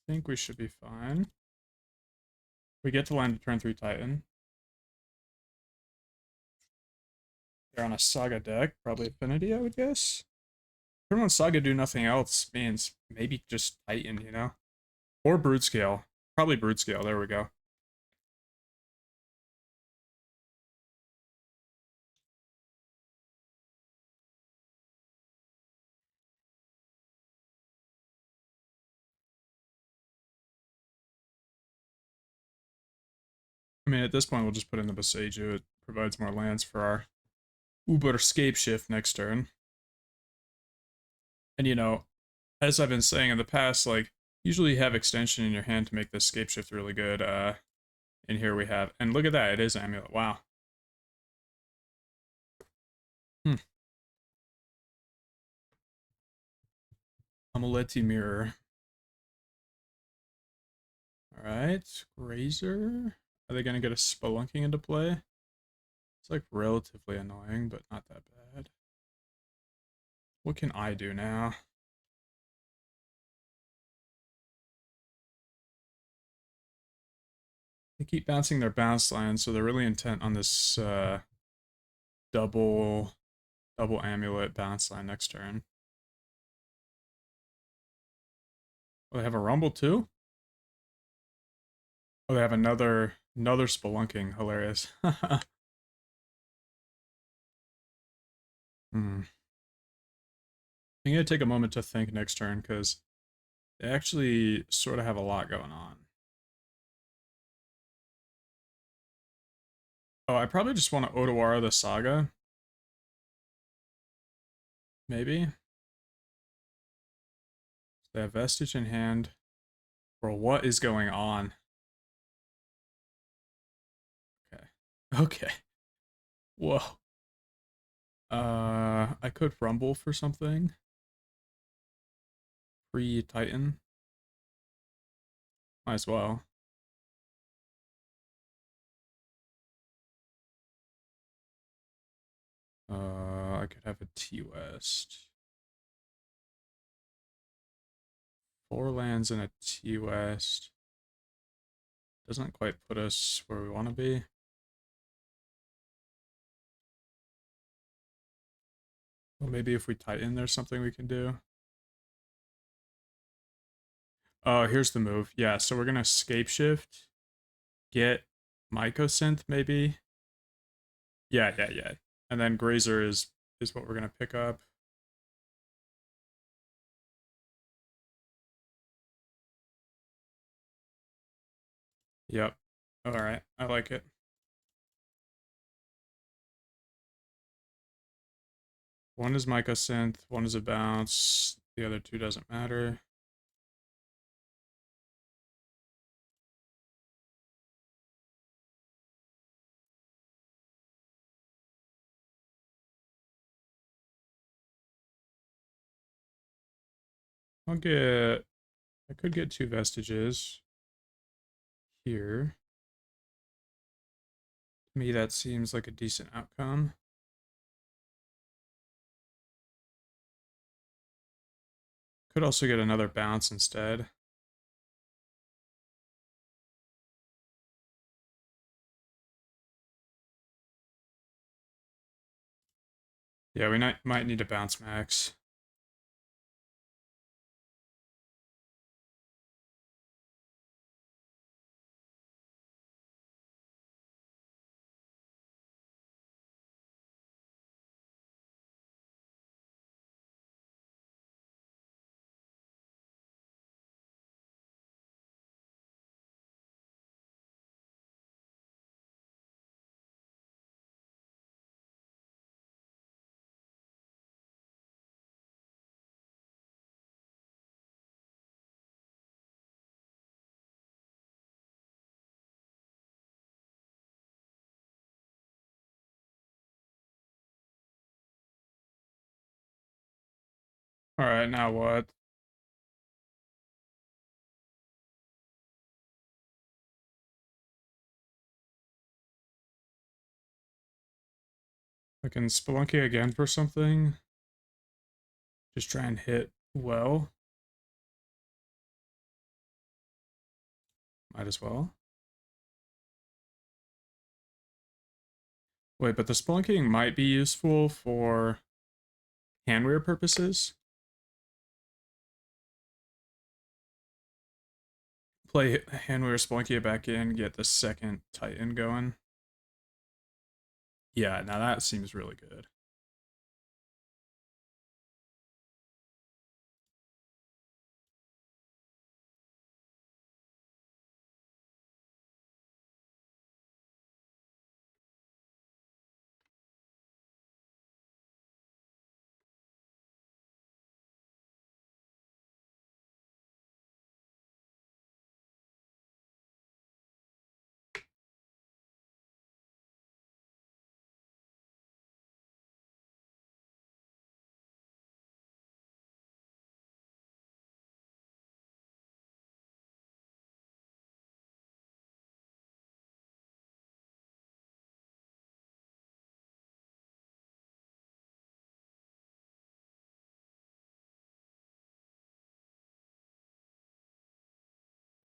think we should be fine. We get to land a turn 3 Titan. They're on a Saga deck, probably Affinity, I would guess. Turn 1 Saga do nothing else means maybe just Titan, you know? Or Brute Scale. Probably Brute Scale, there we go. I mean, at this point, we'll just put in the Boseiju. It provides more lands for our Uber Scape Shift next turn. And, you know, as I've been saying in the past, like, usually you have extension in your hand to make this Scape Shift really good. And here we have, and look at that, it is Amulet. Wow. Amulet Mirror. Alright, Grazer. Are they gonna get a Spelunking into play? It's like relatively annoying, but not that bad. What can I do now? They keep bouncing their bounce lines, so they're really intent on this double amulet bounce line next turn. Oh, they have a rumble too? Oh, they have another spelunking. Hilarious. Hmm. I'm gonna take a moment to think next turn because they actually sort of have a lot going on. Oh, I probably just want to Otawara the Saga. Maybe. They have Vestige in hand. Bro, what is going on? Okay. Okay. Whoa. I could Rumble for something. Free Titan. Might as well. I could have a T-West. 4 lands and a T-West. Doesn't quite put us where we want to be. Well, maybe if we Titan, there's something we can do. Oh, here's the move. Yeah, so we're gonna Scape Shift. Get Mycosynth, maybe. Yeah. And then Grazer is what we're gonna pick up. Yep. Alright, I like it. One is Mycosynth, one is a bounce, the other two doesn't matter. I could get 2 Vestiges here. To me, that seems like a decent outcome. Could also get another bounce instead. Yeah, we might need a bounce max. Alright, now what? I can Spelunky again for something. Just try and hit well. Might as well. Wait, but the Spelunking might be useful for handwear purposes. Play handwear Spelunky back in, get the second Titan going. Yeah, now that seems really good.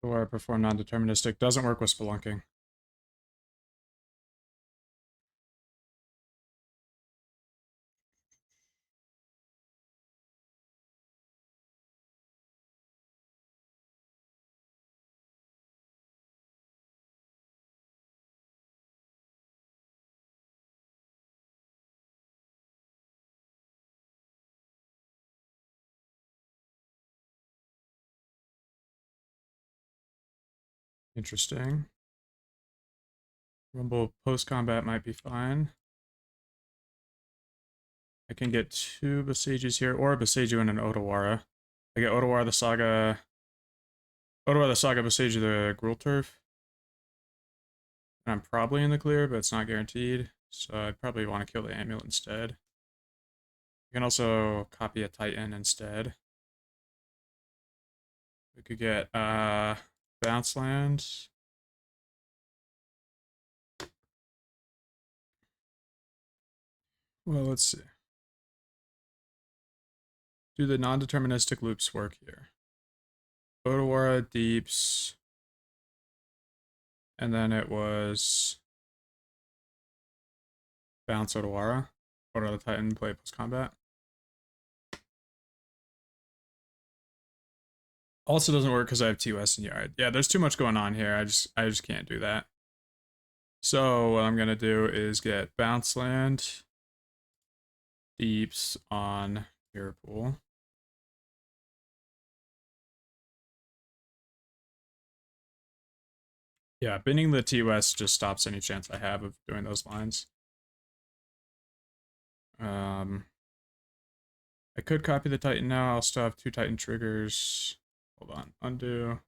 Or perform non-deterministic doesn't work with Spelunking. Interesting. Rumble post-combat might be fine. I can get 2 Besieges here, or a Besieju and an Otawara. I get Otawara the Saga... Otawara the Saga, Besieju the Gruul Turf. And I'm probably in the clear, but it's not guaranteed. So I'd probably want to kill the Amulet instead. You can also copy a Titan instead. We could get Bounce Land. Well, let's see. Do the non-deterministic loops work here? Otawara Deeps. And then it was Bounce Otawara. Otawara the Titan, play post combat. Also doesn't work because I have TOS in Yard. Yeah, there's too much going on here. I just can't do that. So what I'm gonna do is get Bounce Land, Deeps on Mirrorpool. Yeah, binning the TOS just stops any chance I have of doing those lines. I could copy the Titan now. I'll still have 2 Titan triggers. Hold on, undo.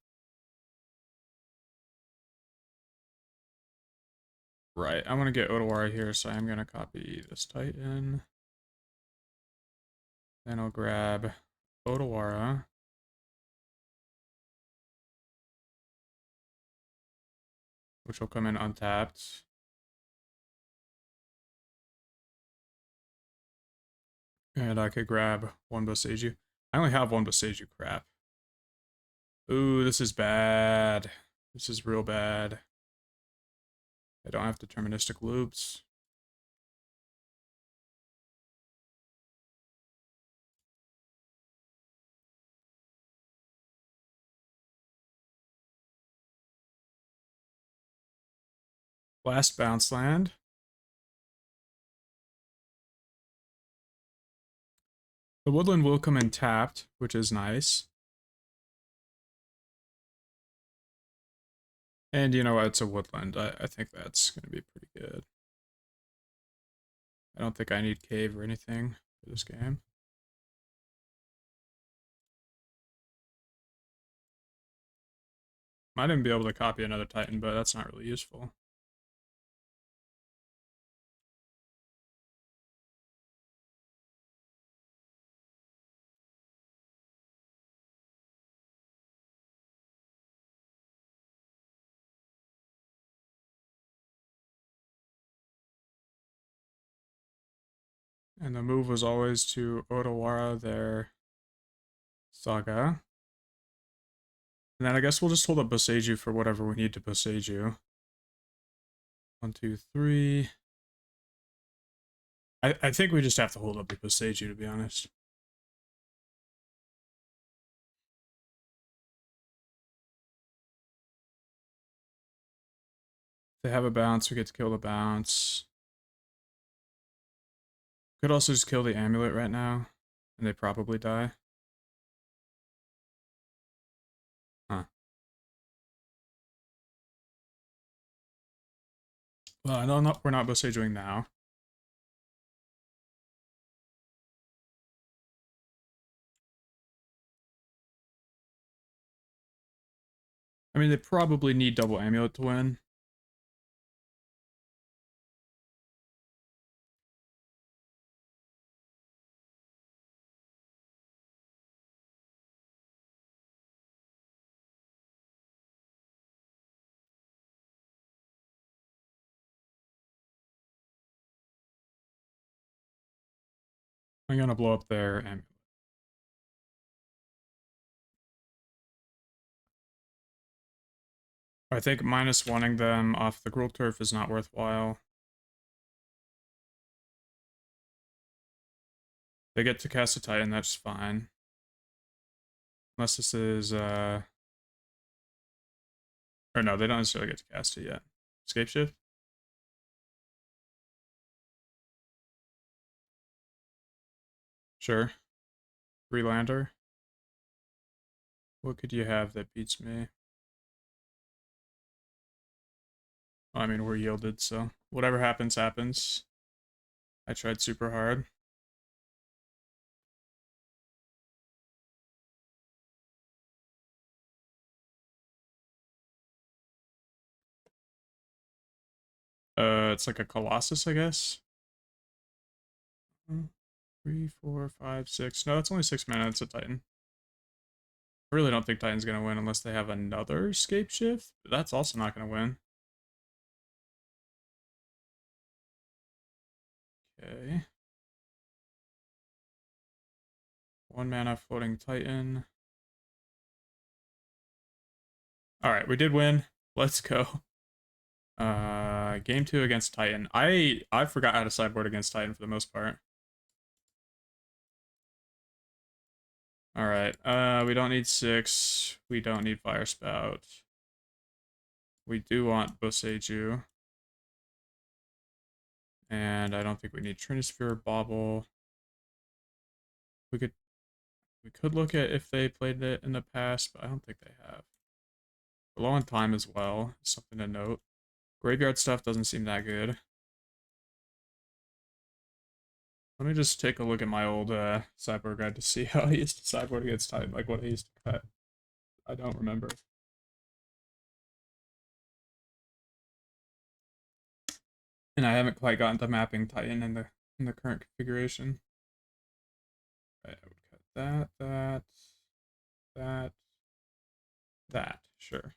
Right, I want to get Otawara here, so I'm going to copy this Titan. Then I'll grab Otawara. Which will come in untapped. And I could grab 1 Boseiju. I only have 1 Boseiju, crap. Ooh, this is bad. This is real bad. I don't have deterministic loops. Last bounce land. The woodland will come in tapped, which is nice. And you know what? It's a woodland. I think that's going to be pretty good. I don't think I need cave or anything for this game. Might even be able to copy another Titan, but that's not really useful. And the move was always to Otawara their Saga. And then I guess we'll just hold up Boseiju for whatever we need to Boseiju. 1, 2, 3. I think we just have to hold up the Boseiju, to be honest. If they have a bounce, we get to kill the bounce. Could also just kill the amulet right now, and they probably die. Huh. Well, I know we're not Boseijuing now. I mean, they probably need double amulet to win. I'm gonna blow up their amulet. I think -1ing them off the Gruul Turf is not worthwhile. They get to cast a Titan, that's fine. Unless this is, or no, they don't necessarily get to cast it yet. Escape Shift? Sure. Relander. What could you have that beats me? Well, I mean, we're yielded, so whatever happens, happens. I tried super hard. It's like a Colossus, I guess. 3, 4, 5, 6. No, it's only 6 mana. It's a Titan. I really don't think Titan's gonna win unless they have another Escape Shift. But that's also not gonna win. Okay. 1 mana floating Titan. Alright, we did win. Let's go. Game 2 against Titan. I forgot how to sideboard against Titan for the most part. Alright, we don't need 6. We don't need Fire Spout. We do want Boseiju. And I don't think we need Trinisphere Bauble. We could look at if they played it in the past, but I don't think they have. We're low on time as well, something to note. Graveyard stuff doesn't seem that good. Let me just take a look at my old sideboard guide to see how I used to sideboard against Titan, like what I used to cut. I don't remember. And I haven't quite gotten to mapping Titan in the current configuration. Right, I would cut that, sure.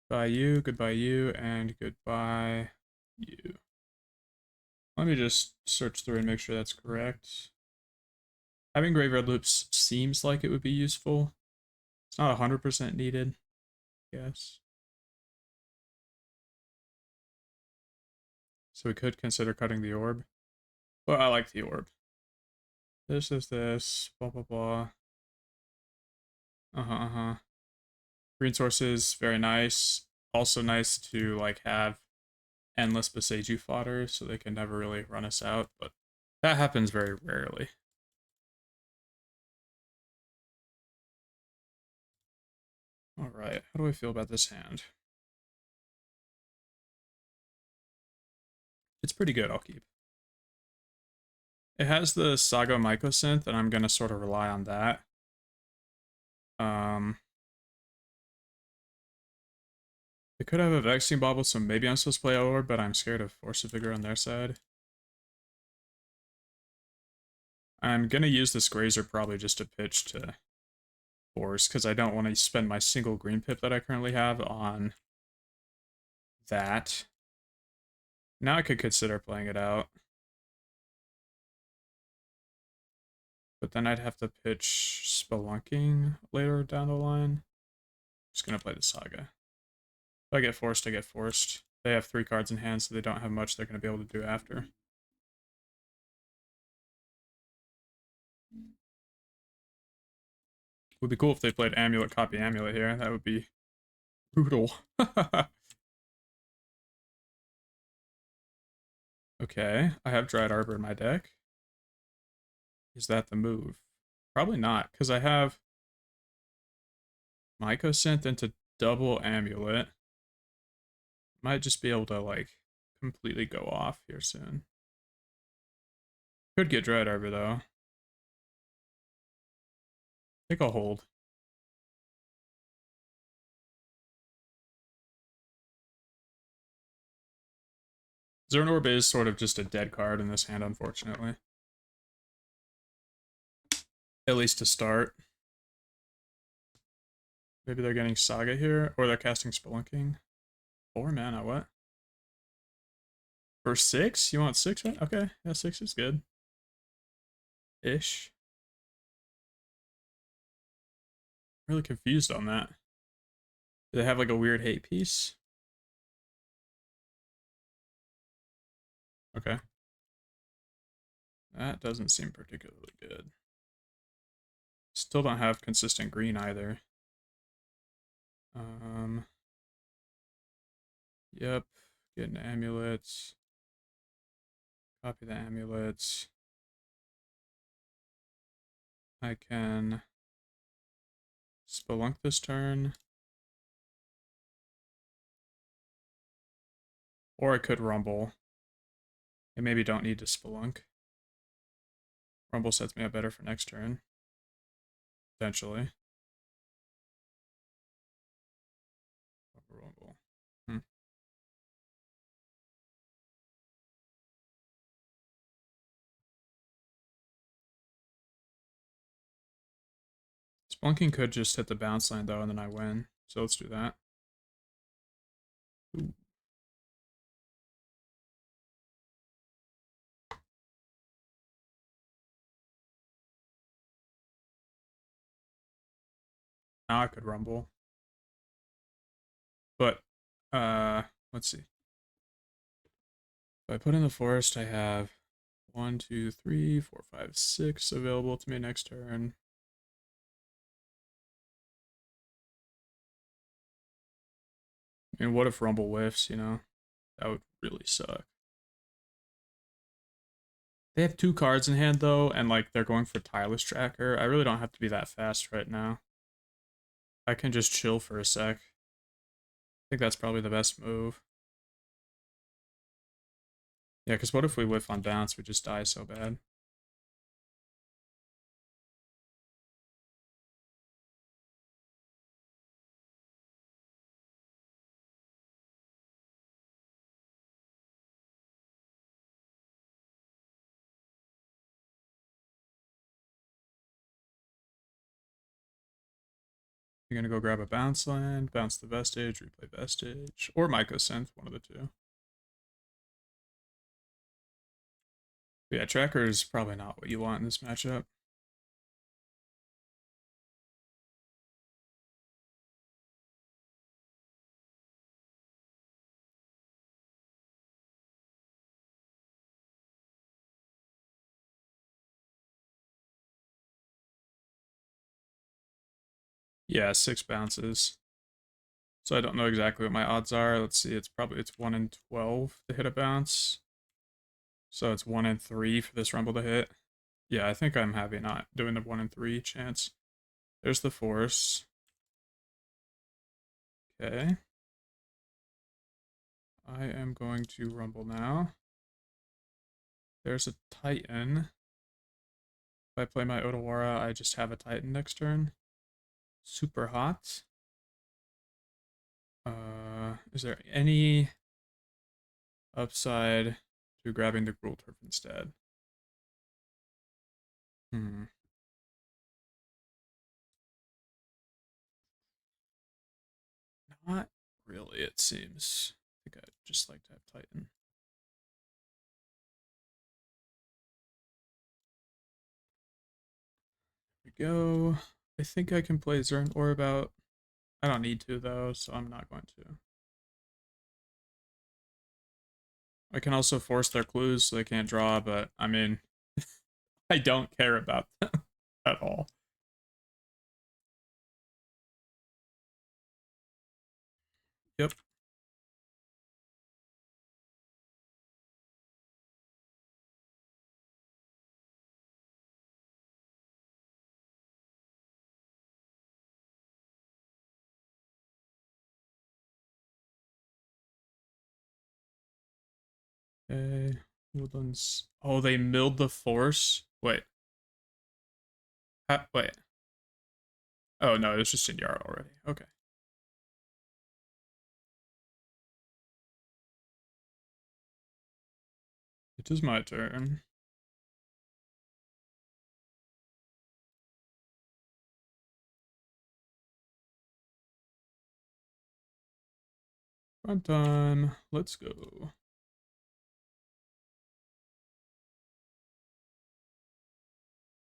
Goodbye you, and goodbye you. Let me just search through and make sure that's correct. Having graveyard loops seems like it would be useful. It's not 100% needed, yes. So we could consider cutting the orb. Well, I like the orb. This, blah, blah, blah. Green sources, very nice. Also nice to, like, have endless Boseiju fodder, so they can never really run us out, but that happens very rarely. Alright, how do I feel about this hand? It's pretty good, I'll keep. It has the Saga Mycosynth, and I'm gonna sort of rely on that. They could have a Vexing Bauble, so maybe I'm supposed to play Orb, but I'm scared of Force of Vigor on their side. I'm gonna use this Grazer probably just to pitch to Force, because I don't want to spend my single green pip that I currently have on that. Now I could consider playing it out. But then I'd have to pitch Spelunking later down the line. Just gonna play the Saga. If I get forced, I get forced. They have 3 cards in hand, so they don't have much they're gonna be able to do after. Would be cool if they played Amulet, copy Amulet here. That would be brutal. Okay, I have Dried Arbor in my deck. Is that the move? Probably not, because I have Mycosynth into double Amulet. Might just be able to, like, completely go off here soon. Could get Dried Arbor, though. I think I'll hold. Zernorb is sort of just a dead card in this hand, unfortunately. At least to start. Maybe they're getting Saga here, or they're casting Spelunking. 4 mana, what? For 6? You want 6, right? Okay, yeah, 6 is good. Ish. Really confused on that. Do they have like a weird hate piece? Okay. That doesn't seem particularly good. Still don't have consistent green either. Yep. Get an amulet. Copy the amulets. I can Spelunk this turn. Or I could Rumble. I maybe don't need to Spelunk. Rumble sets me up better for next turn. Potentially. Rumble. Spelunking could just hit the bounce line though, and then I win. So let's do that. Ooh. Now I could Rumble. But, let's see. If I put in the forest, I have 1, 2, 3, 4, 5, 6 available to me next turn. I mean, what if Rumble whiffs, you know? That would really suck. They have 2 cards in hand, though, and, like, they're going for Tireless Tracker. I really don't have to be that fast right now. I can just chill for a sec. I think that's probably the best move. Yeah, because what if we whiff on bounce? We just die so bad. You're gonna go grab a bounce land, bounce the Vestige, replay Vestige, or Mycosynth, one of the two. But yeah, Tracker is probably not what you want in this matchup. Yeah, 6 bounces. So I don't know exactly what my odds are. Let's see, it's 1 in 12 to hit a bounce. So it's 1 in 3 for this Rumble to hit. Yeah, I think I'm happy not doing the 1 in 3 chance. There's the Force. Okay. I am going to Rumble now. There's a Titan. If I play my Otawara, I just have a Titan next turn. Super hot. Is there any upside to grabbing the Gruul Turf instead? Not really, it seems. I think I'd just like to have Titan. There we go. I think I can play Zern Orb out. I don't need to though, so I'm not going to. I can also force their clues so they can't draw, but I mean, I don't care about them at all. Yep. Okay. Woodlands. Oh, they milled the force? Wait. Wait. Oh, no, it was just in yard already. Okay. It is my turn. Prime time. Let's go.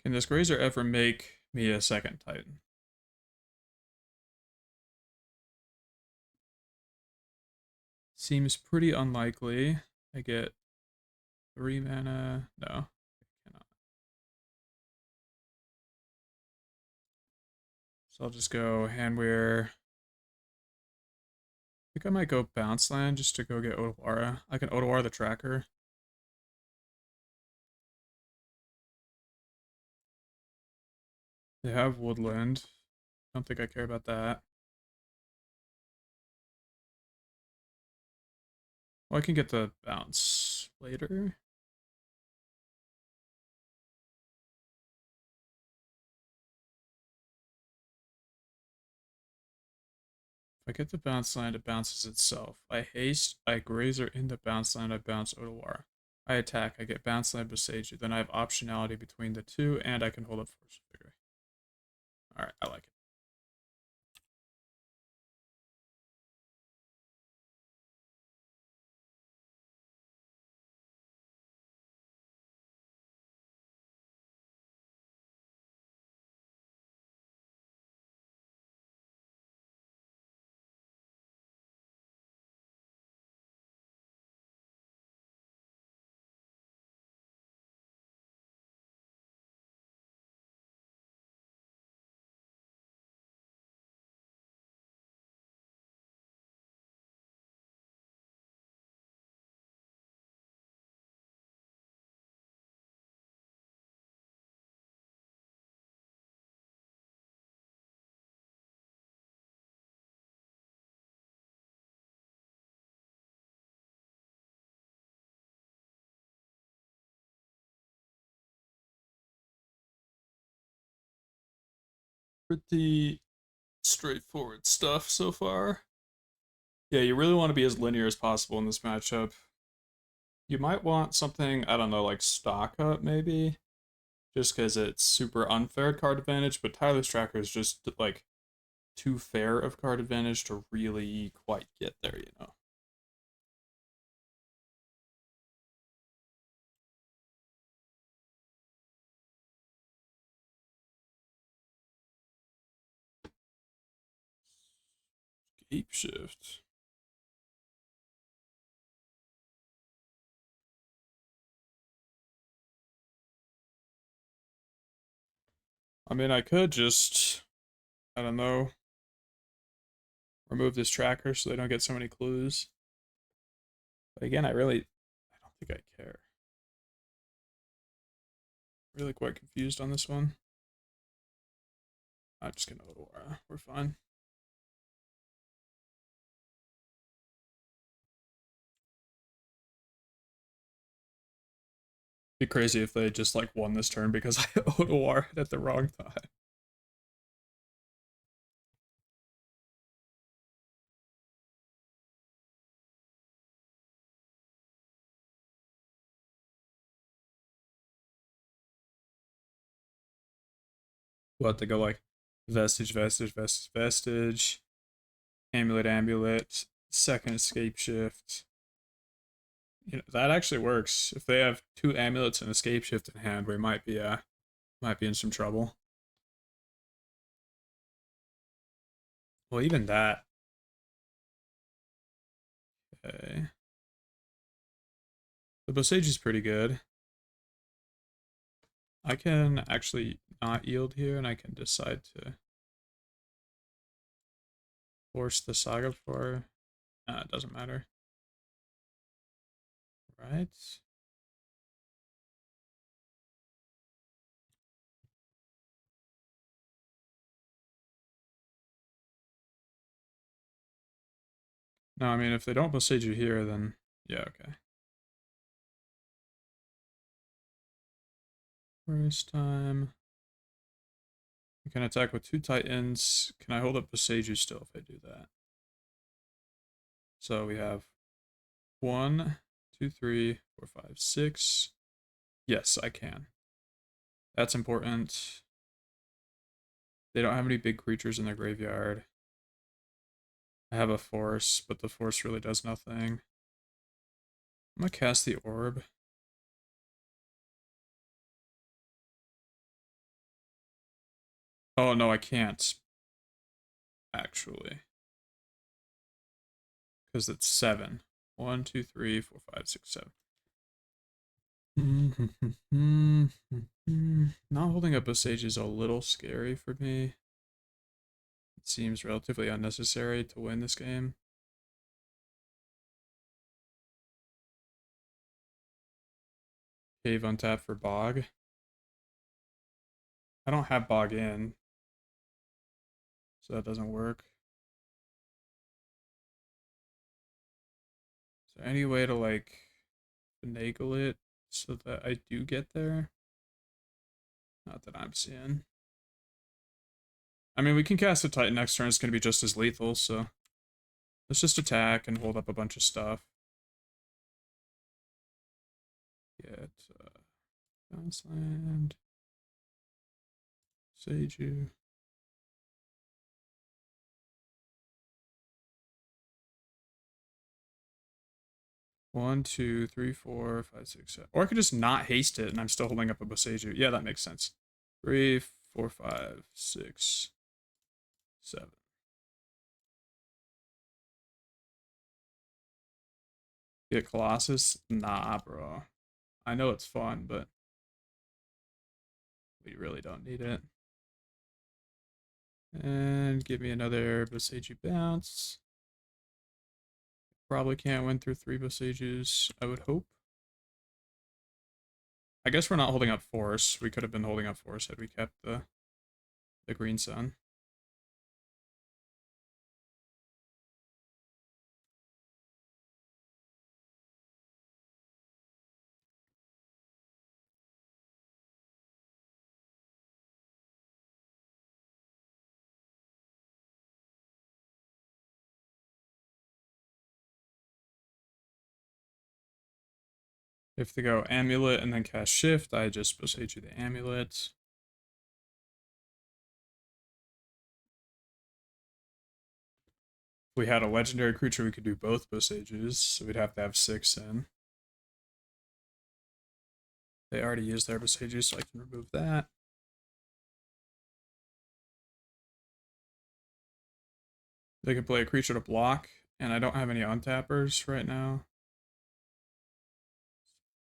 Can this Grazer ever make me a second Titan? Seems pretty unlikely. I get 3 mana. No, I cannot. So I'll just go Handwear. I think I might go Bounce Land just to go get Otawara. I can Otawara the tracker. They have Woodland. Don't think I care about that. Well, I can get the bounce later. If I get the bounce land, it bounces itself. I haste, I Grazer in the bounce land, I bounce Otawara. I attack, I get bounce land Boseiju. Then I have optionality between the two, and I can hold up Force of Vigor. Alright, I like it. Pretty straightforward stuff so far. Yeah, you really want to be as linear as possible in this matchup. You might want something, I don't know, like Stock Up maybe, just because it's super unfair card advantage, but Tyler's Tracker is just like too fair of card advantage to really quite get there, you know? Ape Shift. I mean, I could just, I don't know, remove this tracker so they don't get so many clues. But again, I don't think I care. Really quite confused on this one. I'm just gonna Otawara. We're fine. Be crazy if they just like won this turn because I Otawara at the wrong time. We'll have to go like Vestige, Vestige, Vestige, Vestige, Amulet, Amulet, second Escape Shift. You know, that actually works. If they have 2 amulets and Escape Shift in hand, we might be in some trouble. Well, even that. Okay. The Bosage is pretty good. I can actually not yield here, and I can decide to force the Saga for... it doesn't matter. Right? No, I mean, if they don't Bosage you here, then... Yeah, okay. First time... I can attack with 2 Titans. Can I hold up Boseiju still if I do that? So we have 1, 2, 3, 4, 5, 6. Yes, I can. That's important. They don't have any big creatures in their graveyard. I have a force, but the force really does nothing. I'm gonna cast the orb. Oh, no, I can't. Actually. Because it's 7. 1, 2, 3, 4, 5, 6, 7. Not holding up a Sage is a little scary for me. It seems relatively unnecessary to win this game. Cave untap for Bog. I don't have Bog in, so that doesn't work. Is there any way to, like, finagle it so that I do get there? Not that I'm seeing. I mean, we can cast a Titan next turn. It's going to be just as lethal, so let's just attack and hold up a bunch of stuff. Get Bounce Land. Seiju. One, two, three, four, five, six, seven. Or I could just not haste it and I'm still holding up a Boseiju. Yeah, that makes sense. 3, 4, 5, 6, 7. Get Colossus? Nah, bro. I know it's fun, but we really don't need it. And give me another Boseiju bounce. Probably can't win through 3 Boseijus, I would hope. I guess we're not holding up Force. We could have been holding up Force had we kept the Green Sun. If they go Amulet and then cast Shift, I just Boseiju the Amulet. If we had a legendary creature, we could do both Boseijus, so we'd have to have 6 in. They already used their Boseiju, so I can remove that. They can play a creature to block, and I don't have any untappers right now.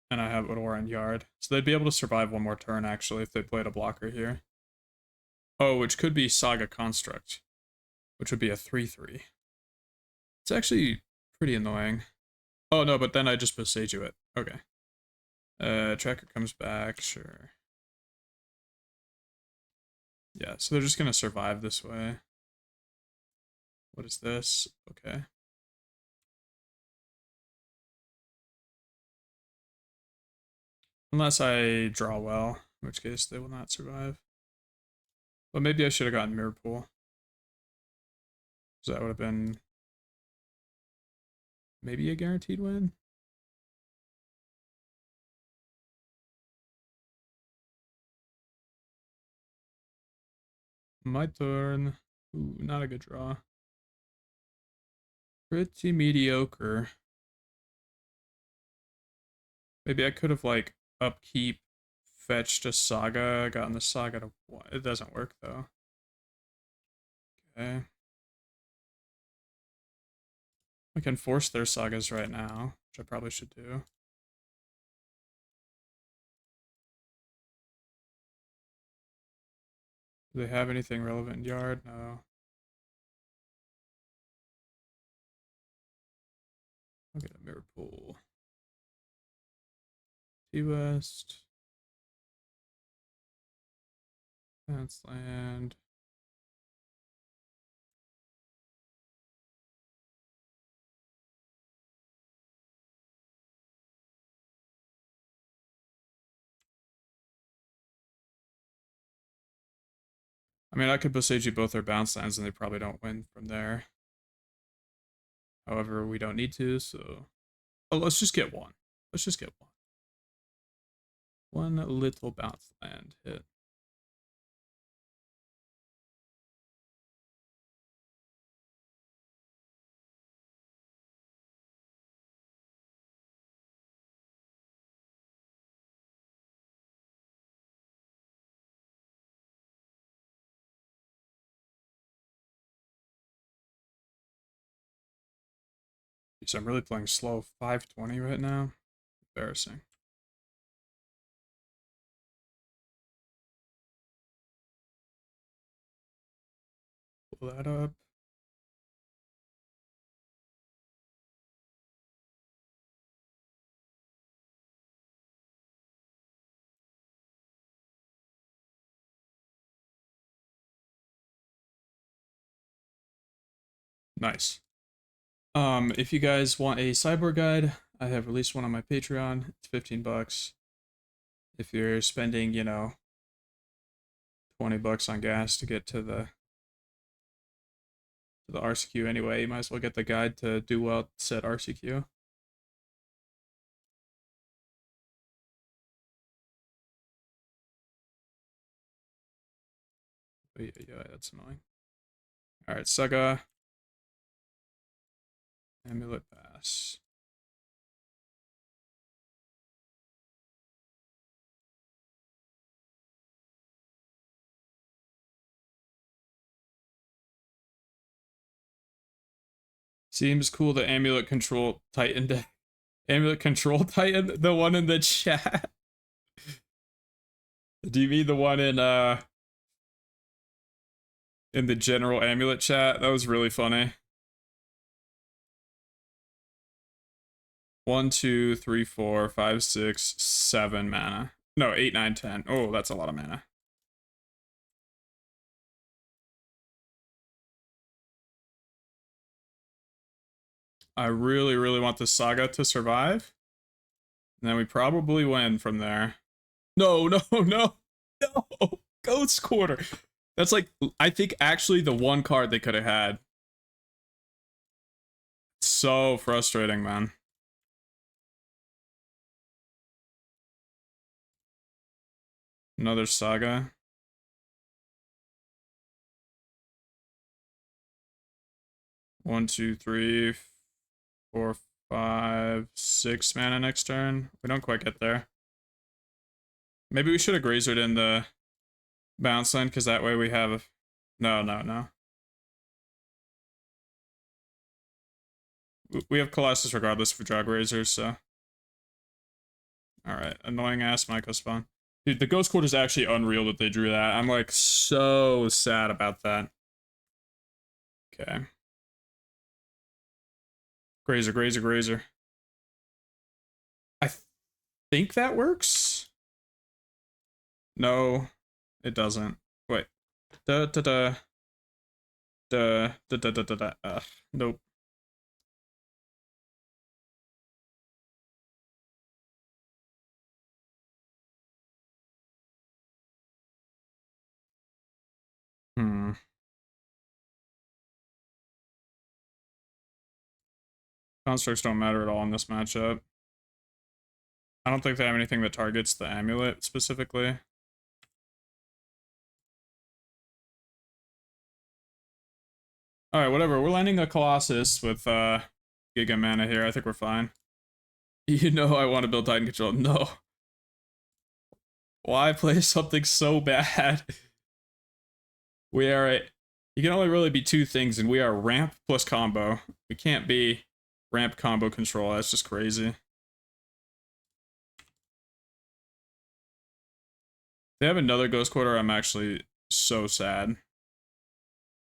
And I have Odor and Yard. So they'd be able to survive one more turn, actually, if they played a blocker here. Oh, which could be Saga Construct, which would be a 3/3. It's actually pretty annoying. Oh, no, but then I just Boseiju it. Okay. Tracker comes back, sure. Yeah, so they're just gonna survive this way. What is this? Okay. Unless I draw well, in which case they will not survive. But maybe I should have gotten Mirror Pool. So that would have been maybe a guaranteed win. My turn. Ooh, not a good draw. Pretty mediocre. Maybe I could have, like, upkeep, fetched a Saga, gotten the Saga to 1. It doesn't work, though. Okay. We can force their sagas right now, which I probably should do. Do they have anything relevant in yard? No. I'll get a mirror pool. T-West. That's land. I mean, I could Boseiju both their bounce lands and they probably don't win from there. However, we don't need to, so... Oh, let's just get one. Let's just get one. One little bounce land hit. So I'm really playing slow 520 right now. Embarrassing. Pull that up. Nice. If you guys want a cyborg guide, I have released one on my Patreon. It's $15. If you're spending, you know, $20 on gas to get to the RCQ anyway, you might as well get the guide to do well said RCQ. Oh, yeah, that's annoying. Alright, Saga. Amulet Pass. Seems cool the Amulet Control Titan deck. Amulet Control Titan? The one in the chat? Do you mean the one in the general Amulet chat? That was really funny. 1, 2, 3, 4, 5, 6, 7 mana. No, 8, 9, 10. Oh, that's a lot of mana. I really, really want the Saga to survive. And then we probably win from there. No, no, no, no. Ghost Quarter. That's like, I think actually the one card they could have had. So frustrating, man. Another Saga. One, 2, 3, 4, 5, 6 mana next turn. We don't quite get there. Maybe we should have Grazered in the bounce line, because that way we have... No, no, no. We have Colossus regardless if we draw Grazers, so... Alright, annoying ass Myco spawn. Dude, the Ghost Court is actually unreal that they drew that. I'm like so sad about that. Okay. Grazer, Grazer, Grazer. I think that works. No, it doesn't. Wait. Da da da. Da da da da da da. Nope. Hmm. Constructs don't matter at all in this matchup. I don't think they have anything that targets the amulet specifically. Alright, whatever. We're landing a Colossus with Giga Mana here. I think we're fine. You know I want to build Titan Control. No. Why play something so bad? We are... You can only really be two things, and we are ramp plus combo. We can't be Ramp combo control, that's just crazy. They have another Ghost Quarter, I'm actually so sad.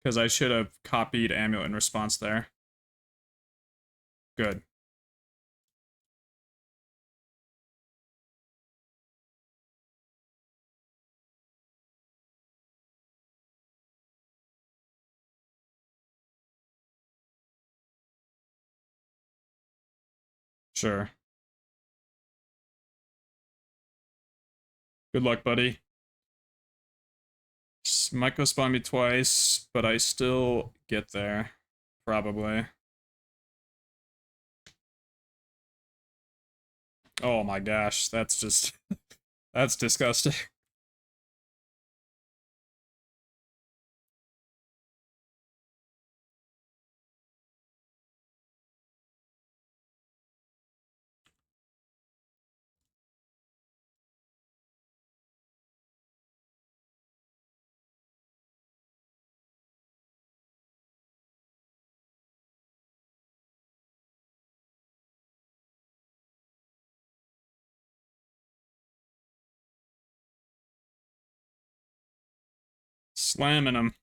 Because I should have copied Amulet in response there. Good. Sure. Good luck, buddy. Might go spawn me twice, but I still get there. Probably. Oh my gosh, that's just... that's disgusting. Slamming him.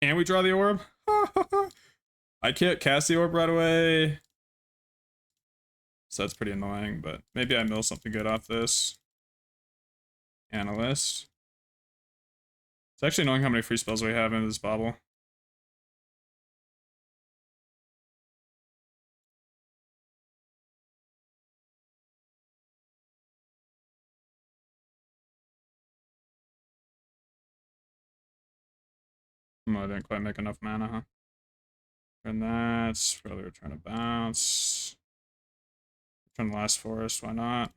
Can we draw the orb? I can't cast the orb right away. So that's pretty annoying, but maybe I mill something good off this. Analyst. It's actually annoying how many free spells we have in this bobble. I didn't quite make enough mana, huh? And that's probably return to bounce. Return the last forest, why not?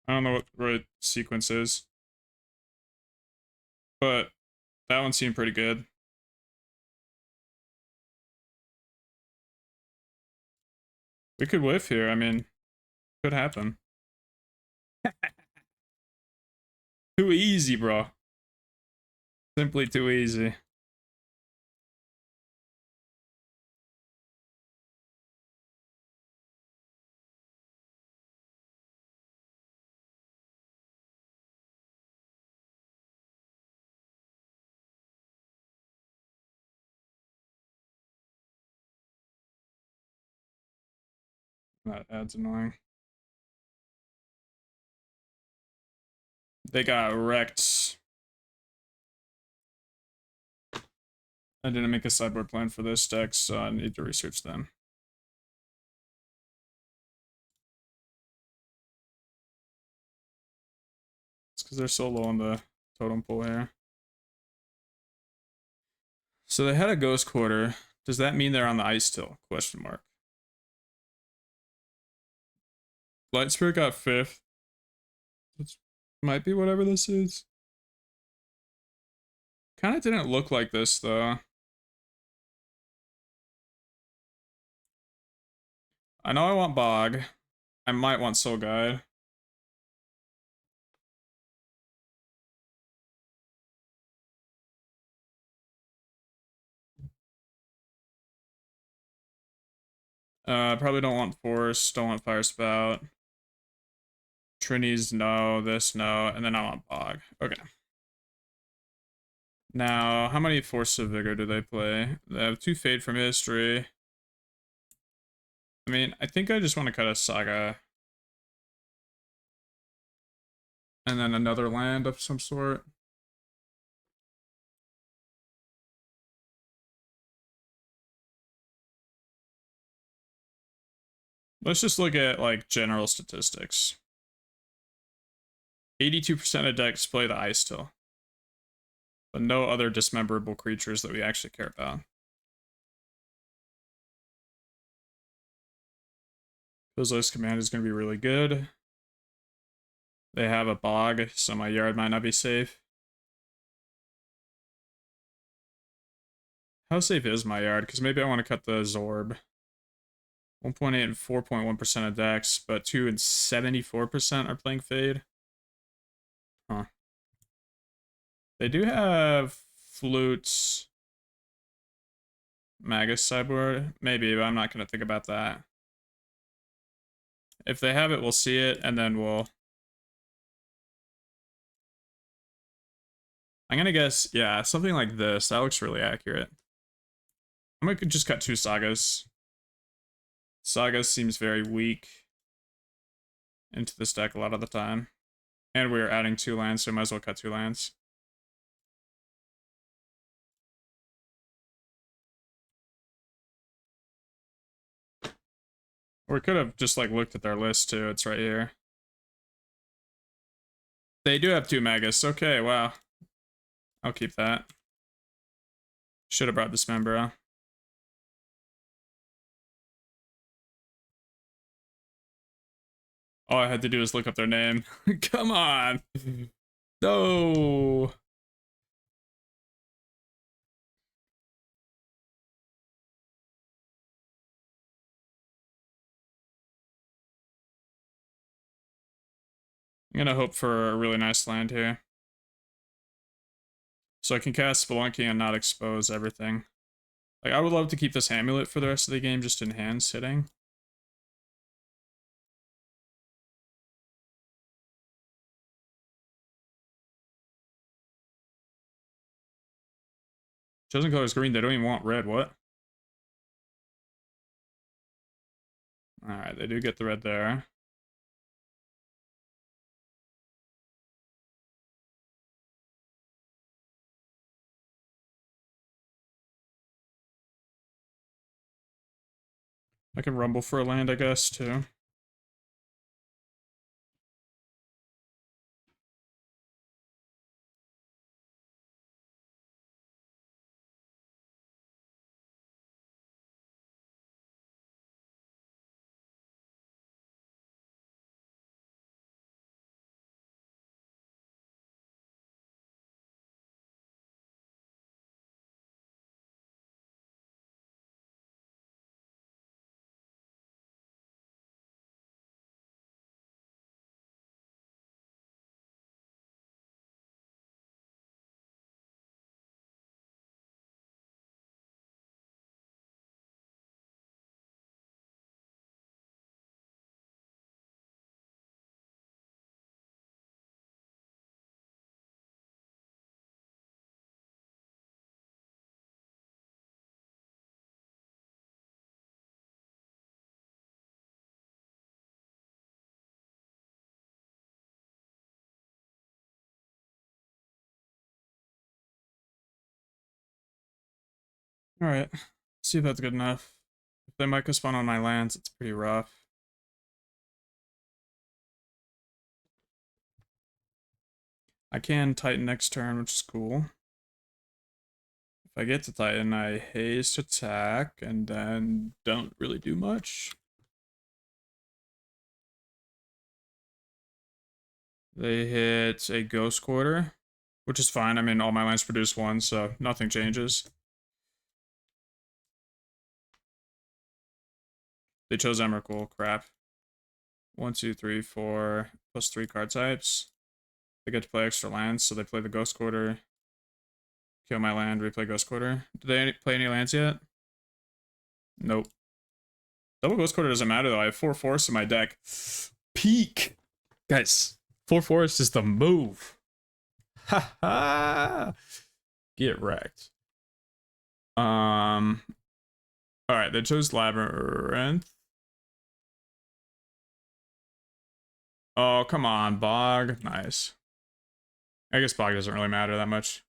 I don't know what the right sequence is. But that one seemed pretty good. We could whiff here, I mean, could happen. Too easy, bro. Simply too easy. That ad's annoying. They got wrecked. I didn't make a sideboard plan for this deck, so I need to research them. It's because they're so low on the totem pole here. So they had a Ghost Quarter. Does that mean they're on the ice still? Question mark. Light Spirit got 5th. Which might be whatever this is. Kind of didn't look like this, though. I know I want Bog. I might want Soul Guide. Probably don't want Force, don't want Fire Spout. Trini's no, this no, and then I want Bog. Okay. Now, how many Force of Vigor do they play? They have 2 Fade from History. I mean, I think I just want to cut a Saga. And then another land of some sort. Let's just look at, like, general statistics. 82% of decks play the Ice Till. But no other dismemberable creatures that we actually care about. Kozilek's Command is going to be really good. They have a Bog, so my yard might not be safe. How safe is my yard? Because maybe I want to cut the Zorb. 1.8 and 4.1% of decks, but 2 and 74% are playing Fade. Huh. They do have Flutes, Magus sideboard. Maybe, but I'm not going to think about that. If they have it, we'll see it, and then we'll... I'm going to guess, yeah, something like this. That looks really accurate. I'm going to just cut 2 Sagas. Saga seems very weak into this deck a lot of the time. And we're adding 2 lands, so might as well cut 2 lands. Or we could have just like looked at their list too, it's right here. They do have 2 Magus, okay, wow. I'll keep that. Should have brought Dismembra. All I had to do is look up their name. Come on! No! I'm gonna hope for a really nice land here. So I can cast Spelunking and not expose everything. Like, I would love to keep this Amulet for the rest of the game just in hand sitting. Chosen color is green, they don't even want red, what? Alright, they do get the red there. I can rumble for a land, I guess, too. Alright, see if that's good enough. If they might spawn on my lands, it's pretty rough. I can Titan next turn, which is cool. If I get to Titan, I haste attack, and then don't really do much. They hit a Ghost Quarter, which is fine. I mean, all my lands produce 1, so nothing changes. They chose Emrakul, crap. 1, 2, 3, 4, plus 3 card types. They get to play extra lands, so they play the Ghost Quarter. Kill my land, replay Ghost Quarter. Do they play any lands yet? Nope. Double Ghost Quarter doesn't matter though, I have 4 forests in my deck. Peak! Guys, 4 forests is the move. Ha ha! Get wrecked. Alright, they chose Labyrinth. Oh, come on, Bog. Nice. I guess Bog doesn't really matter that much.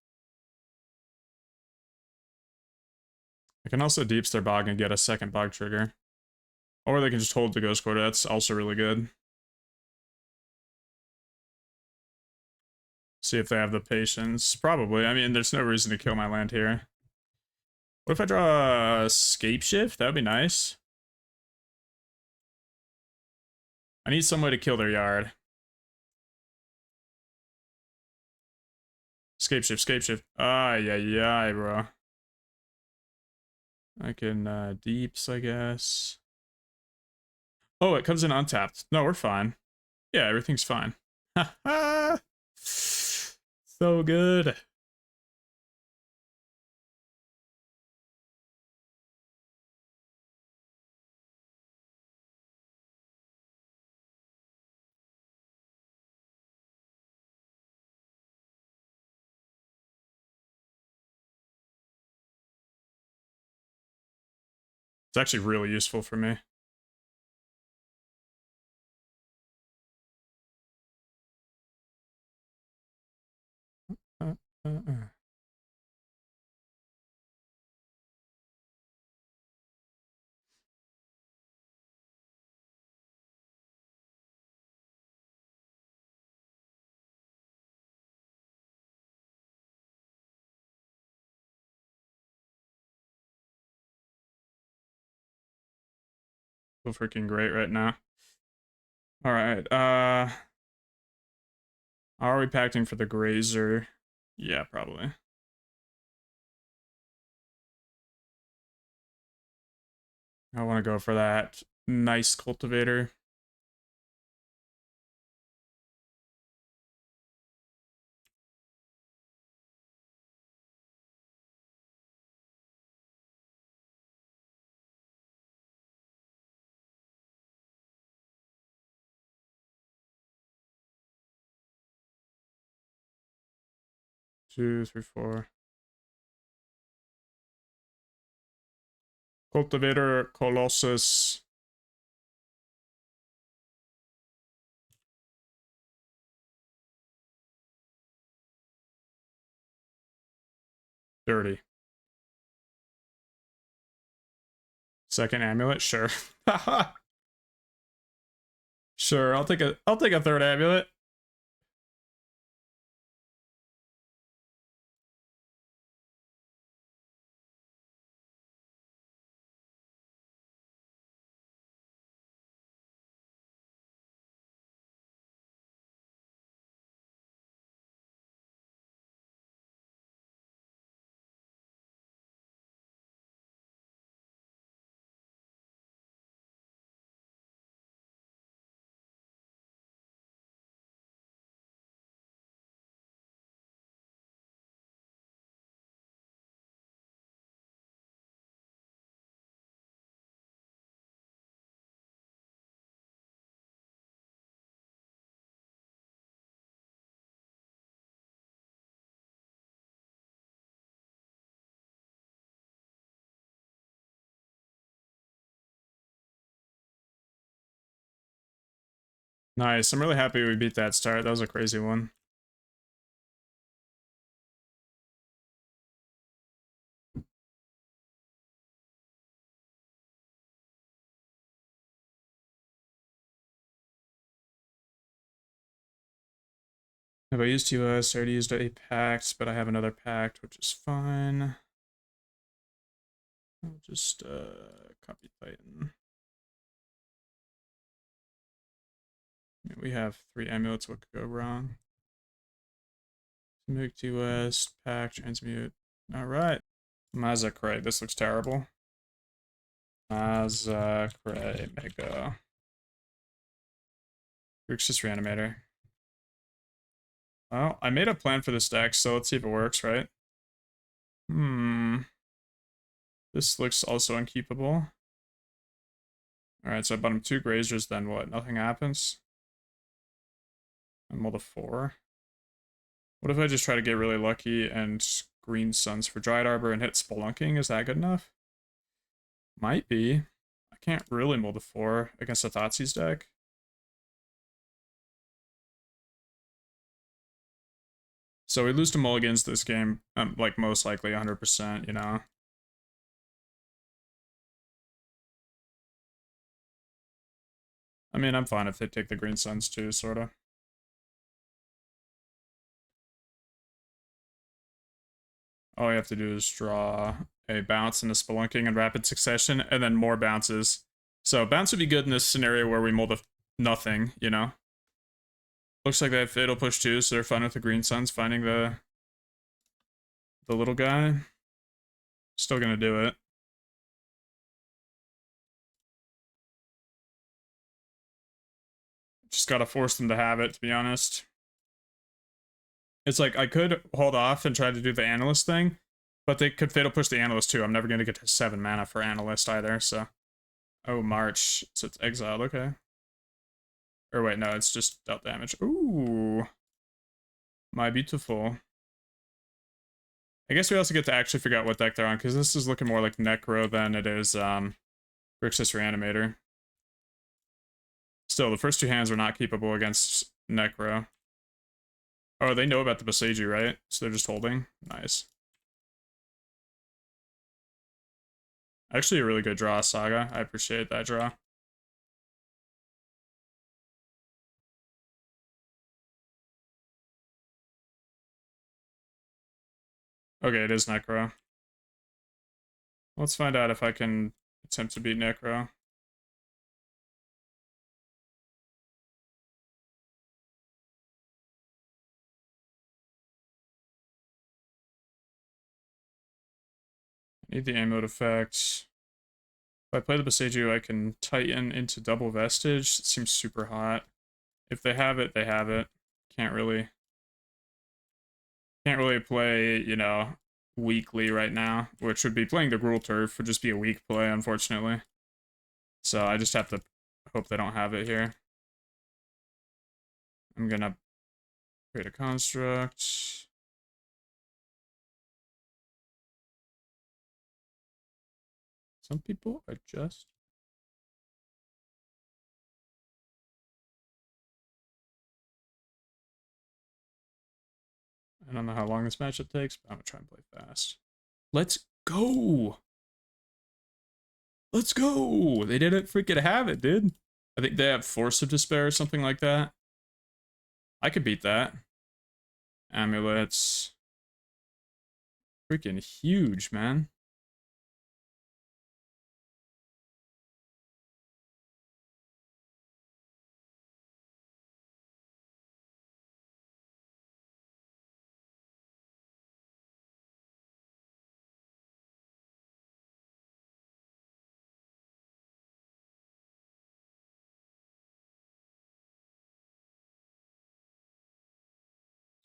I can also Deeps their Bog and get a second Bog trigger. Or they can just hold the Ghost Quarter, that's also really good. See if they have the patience. Probably, I mean, there's no reason to kill my land here. What if I draw a Scape Shift? That would be nice. I need some way to kill their yard. Scape Shift, Scape Shift. Yeah, bro. I can Deeps, I guess. Oh, it comes in untapped. No, we're fine. Yeah, everything's fine. So good. It's actually really useful for me. Uh, uh, uh. Feel freaking great right now. All right. Are we pacting for the Grazer? Yeah, probably. I want to go for that nice cultivator. Two, three, four. Cultivator, Colossus. Dirty. Second amulet, sure. Sure, I'll take a third amulet. Nice. I'm really happy we beat that start. That was a crazy one. Have I used US? I already used a pact, but I have another pact, which is fine. I'll just copy Titan. We have 3 amulets. What could go wrong? Move to West, pack, transmute. Alright. Mazakray. This looks terrible. Mazakray, Mega. Grixis Reanimator. Well, I made a plan for this deck, so let's see if it works, right? This looks also unkeepable. Alright, so I bought him 2 Grazers, then what? Nothing happens? I mulled a 4. What if I just try to get really lucky and Green Suns for Dryad Arbor and hit Spelunking? Is that good enough? Might be. I can't really mold a 4 against a Thoughtseize deck. So we lose to mulligans this game, like most likely 100%, you know? I mean, I'm fine if they take the Green Suns too, sorta. All you have to do is draw a bounce and a Spelunking in rapid succession, and then more bounces. So bounce would be good in this scenario where we mold a nothing, you know? Looks like they have Fatal Push too, so they're fine with the Green Suns finding the little guy. Still gonna do it. Just gotta force them to have it, to be honest. It's like, I could hold off and try to do the Analyst thing, but they could Fatal Push the Analyst too. I'm never gonna get to 7 mana for Analyst either, so... Oh, March. So it's exiled, okay. Or wait, no, it's just dealt damage. Ooh. My beautiful. I guess we also get to actually figure out what deck they're on, because this is looking more like Necro than it is, Grixis Reanimator. Still, the first 2 hands are not keepable against Necro. Oh, they know about the Boseiju, right? So they're just holding? Nice. Actually, a really good draw, Saga. I appreciate that draw. Okay, it is Necro. Let's find out if I can attempt to beat Necro. Need the Amulet effect. If I play the Boseiju, I can Titan into double Vestige. It seems super hot. If they have it, they have it. Can't really play, you know, weakly right now, which would be playing the Gruul Turf would just be a weak play, unfortunately. So I just have to hope they don't have it here. I'm gonna create a construct. Some people are just... I don't know how long this matchup takes, but I'm gonna try and play fast. Let's go! Let's go! They didn't freaking have it, dude. I think they have Force of Despair or something like that. I could beat that. Amulets. Freaking huge, man.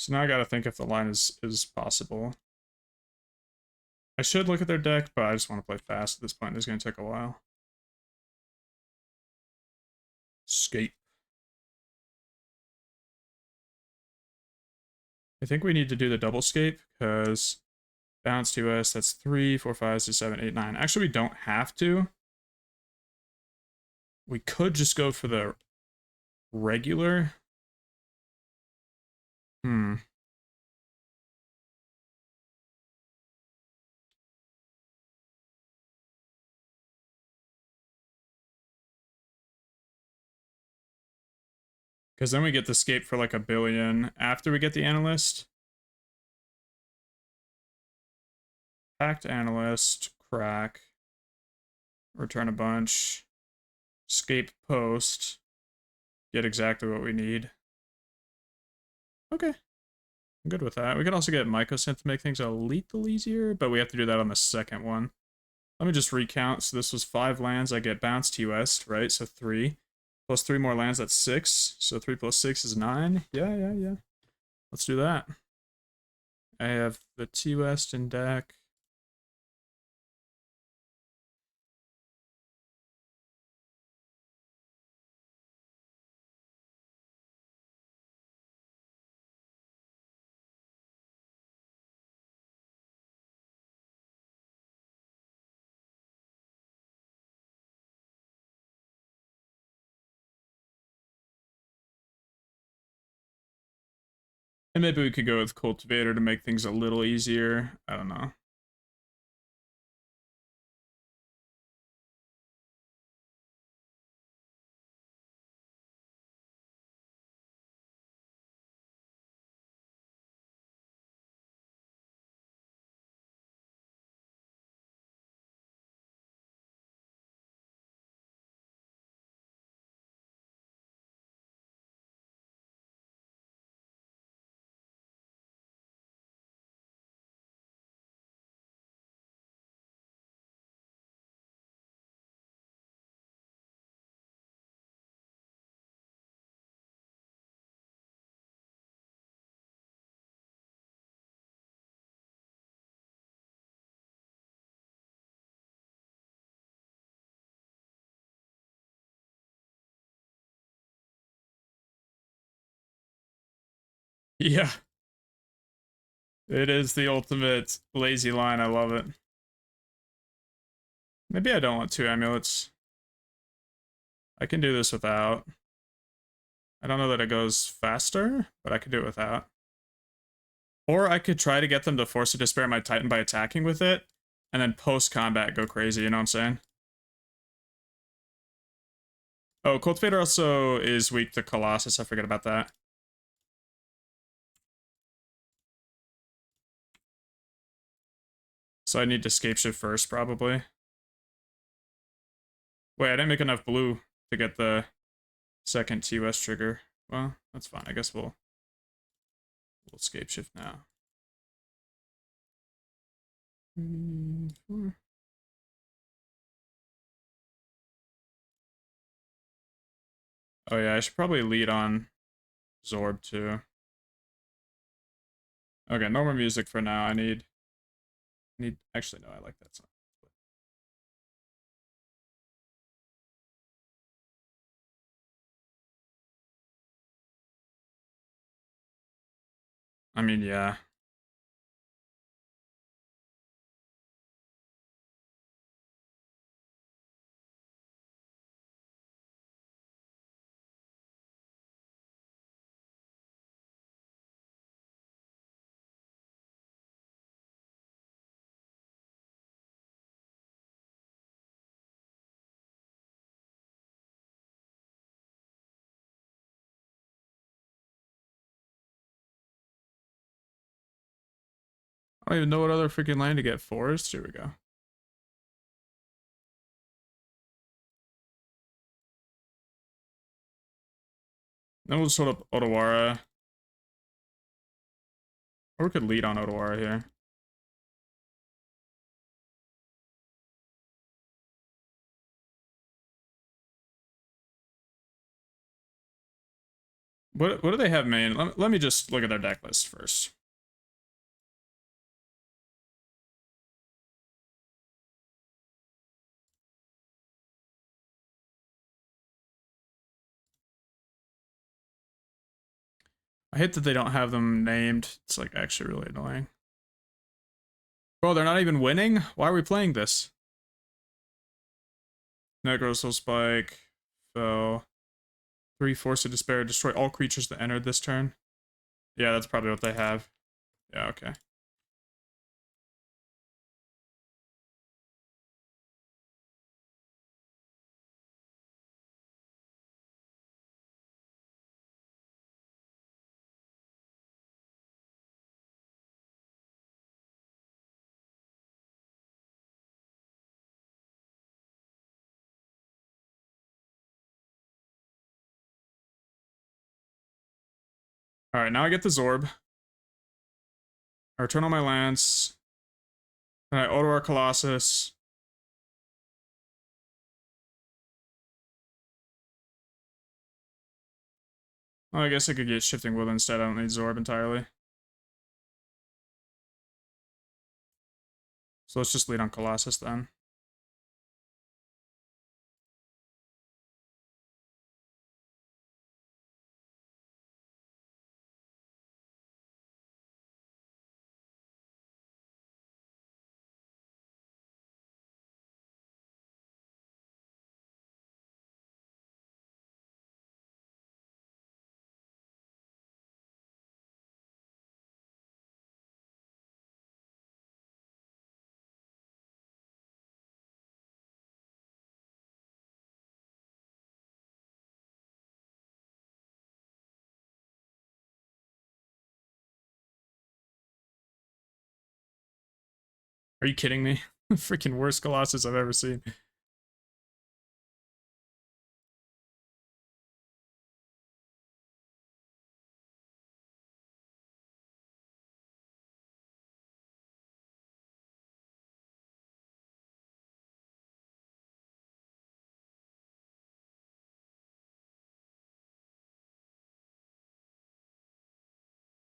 So now I gotta think if the line is possible. I should look at their deck, but I just want to play fast at this point. This is gonna take a while. Escape. I think we need to do the double scape, because bounce to us, that's 3, 4, 5, 6, 7, 8, 9. Actually, we don't have to. We could just go for the regular. Because then we get the scape for like 1 billion after we get the analyst. Packed analyst, crack, return a bunch, scape post, get exactly what we need. Okay, I'm good with that. We could also get Mycosynth to make things a little easier, but we have to do that on the second one. Let me just recount. So this was 5 lands. I get bounced T-West, right? So 3. Plus 3 more lands, that's 6. So 3 plus 6 is 9. Yeah. Let's do that. I have the T-West in deck. And maybe we could go with Cultivator to make things a little easier. I don't know. Yeah. It is the ultimate lazy line. I love it. Maybe I don't want 2 amulets. I can do this without. I don't know that it goes faster, but I could do it without. Or I could try to get them to force a despair my Titan by attacking with it, and then post-combat go crazy, you know what I'm saying? Oh, Cultivator also is weak to Colossus, I forget about that. So I need to Scapeshift first, probably. Wait, I didn't make enough blue to get the second TOS trigger. Well, that's fine. I guess we'll Scapeshift now. 3, 4. Oh yeah, I should probably lead on Zorb too. Okay, no more music for now. I need actually no, I like that song. I mean, yeah. I don't even know what other freaking land to get. Forest? Here we go. Then we'll sort of Otawara. Or we could lead on Otawara here. What do they have main? Let me just look at their deck list first. I hate that they don't have them named. It's like actually really annoying. Bro, they're not even winning? Why are we playing this? Necro Soul Spike. Fell. 3 Force of Despair. Destroy all creatures that entered this turn. Yeah, that's probably what they have. Yeah, okay. Alright, now I get the Zorb. I return all my lands. Then I Otawara Colossus. Oh, I guess I could get Shifting Will instead. I don't need Zorb entirely. So let's just lead on Colossus then. Are you kidding me? Freaking worst Colossus I've ever seen.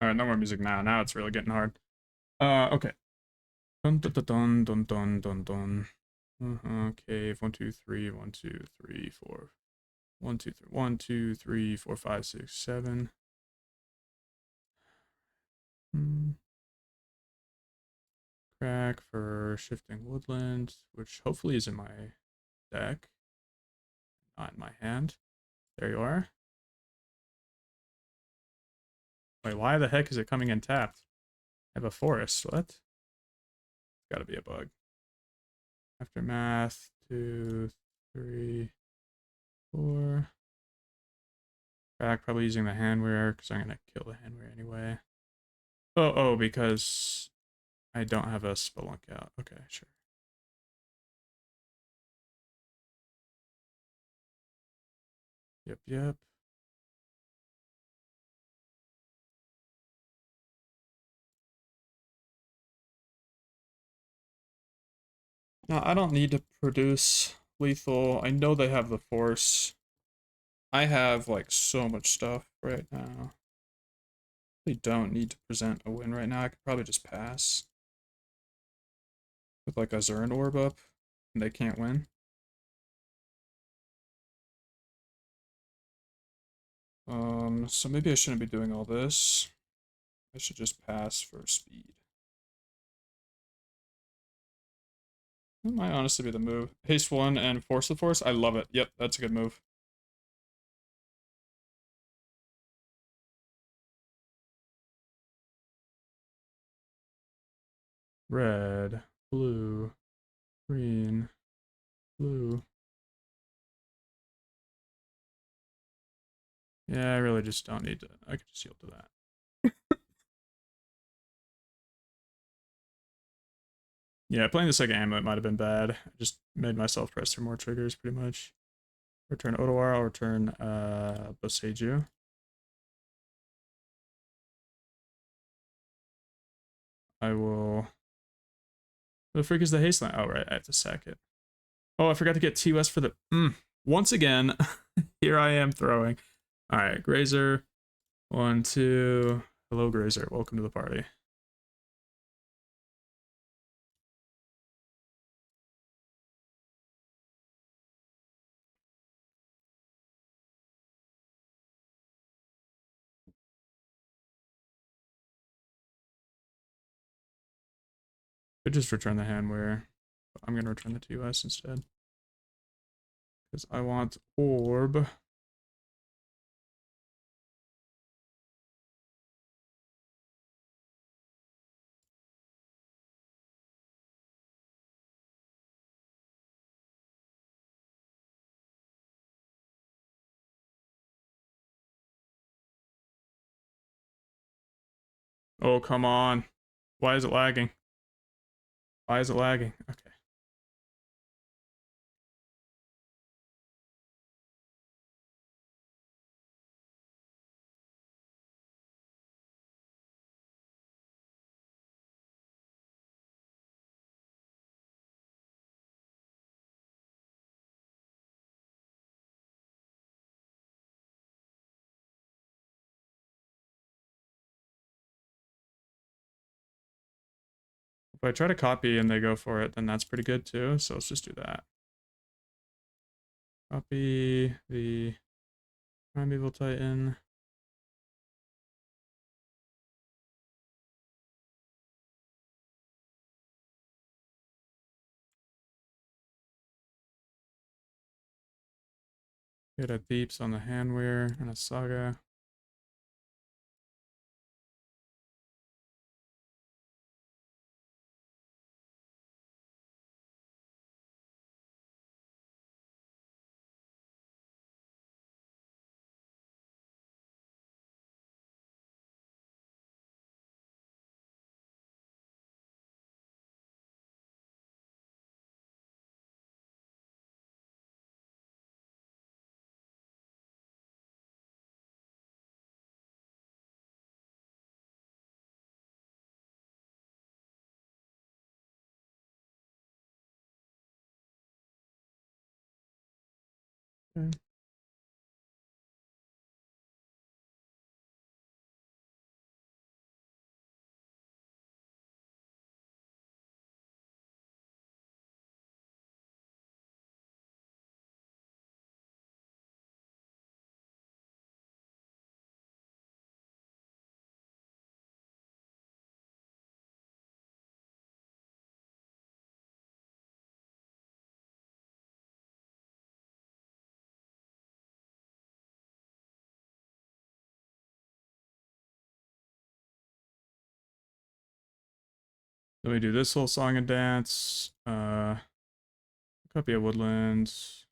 Alright, no more music now. Now it's really getting hard. Okay. Dun dun dun dun dun dun dun. Cave 1 2 3 1 2 3 4 1 2 3 1 2 3 4 5 6 7. Crack for Shifting Woodland, which hopefully is in my deck, not in my hand. There you are. Wait, why the heck is it coming in tapped? I have a forest. What? Gotta be a bug. Aftermath. 2, 3, 4. Back, probably using the handwear because I'm gonna kill the handwear anyway. Oh, because I don't have a spelunk out. Okay, sure. Yep. No, I don't need to produce lethal. I know they have the force. I have like so much stuff right now. I don't need to present a win right now. I could probably just pass with like a Zern orb up, and they can't win. So maybe I shouldn't be doing all this. I should just pass for speed. That might honestly be the move. Haste 1 and Force the Force. I love it. Yep, that's a good move. Red, blue, green, blue. Yeah, I really just don't need to. I could just yield to that. Yeah, playing the second amulet might have been bad. I just made myself press through more triggers, pretty much. Return Otawara, I'll return Boseiju. I will... The freak is the haste line? Oh, right, I have to sack it. Oh, I forgot to get TOS for the... Once again, here I am throwing. Alright, Grazer. 1, 2... Hello, Grazer. Welcome to the party. Could just return the handwear. I'm gonna return the TOS instead. Because I want orb. Oh, come on. Why is it lagging? Why is it lagging? Okay. If I try to copy and they go for it, then that's pretty good too. So let's just do that. Copy the Primeval Titan. Get a Deeps on the handwear and a Saga. Okay. So we do this little song and dance. Copy of woodlands.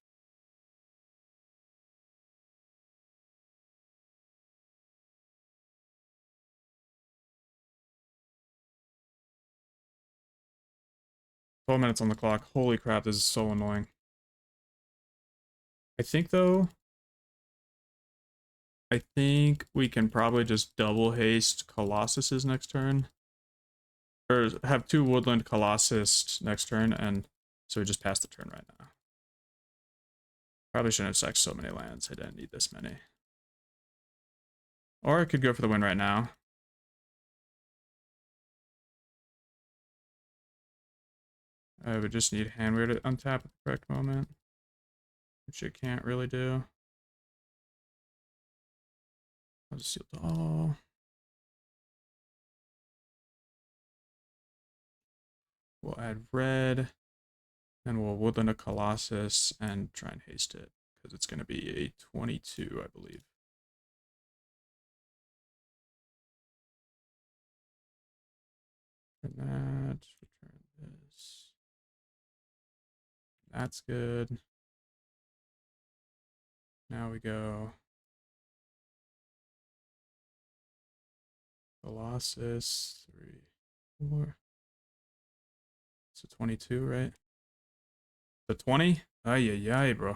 $12 on the clock. Holy crap, this is so annoying. I think though, I think we can probably just double haste Colossus's next turn. Or have 2 woodland Colossus next turn, and so we just pass the turn right now. Probably shouldn't have sacked so many lands. I didn't need this many. Or I could go for the win right now. I would just need hand weird to untap at the correct moment, which you can't really do. I'll just seal it all. We'll add red, and we'll woodland a Colossus and try and haste it, because it's going to be a 22, I believe. And that, return this. That's good. Now we go Colossus, 3, 4. So 22, right? The 20? Ay, ay, ay, bro.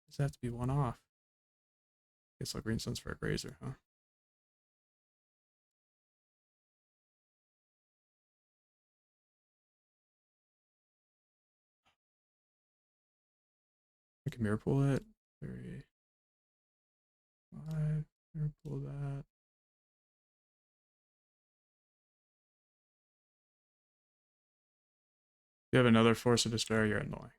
Does that have to be one off? Guess like green sun's for a grazer, huh? I can mirror pull it. 3, 5, mirror pull that. You have another Force of Despair, you're annoying.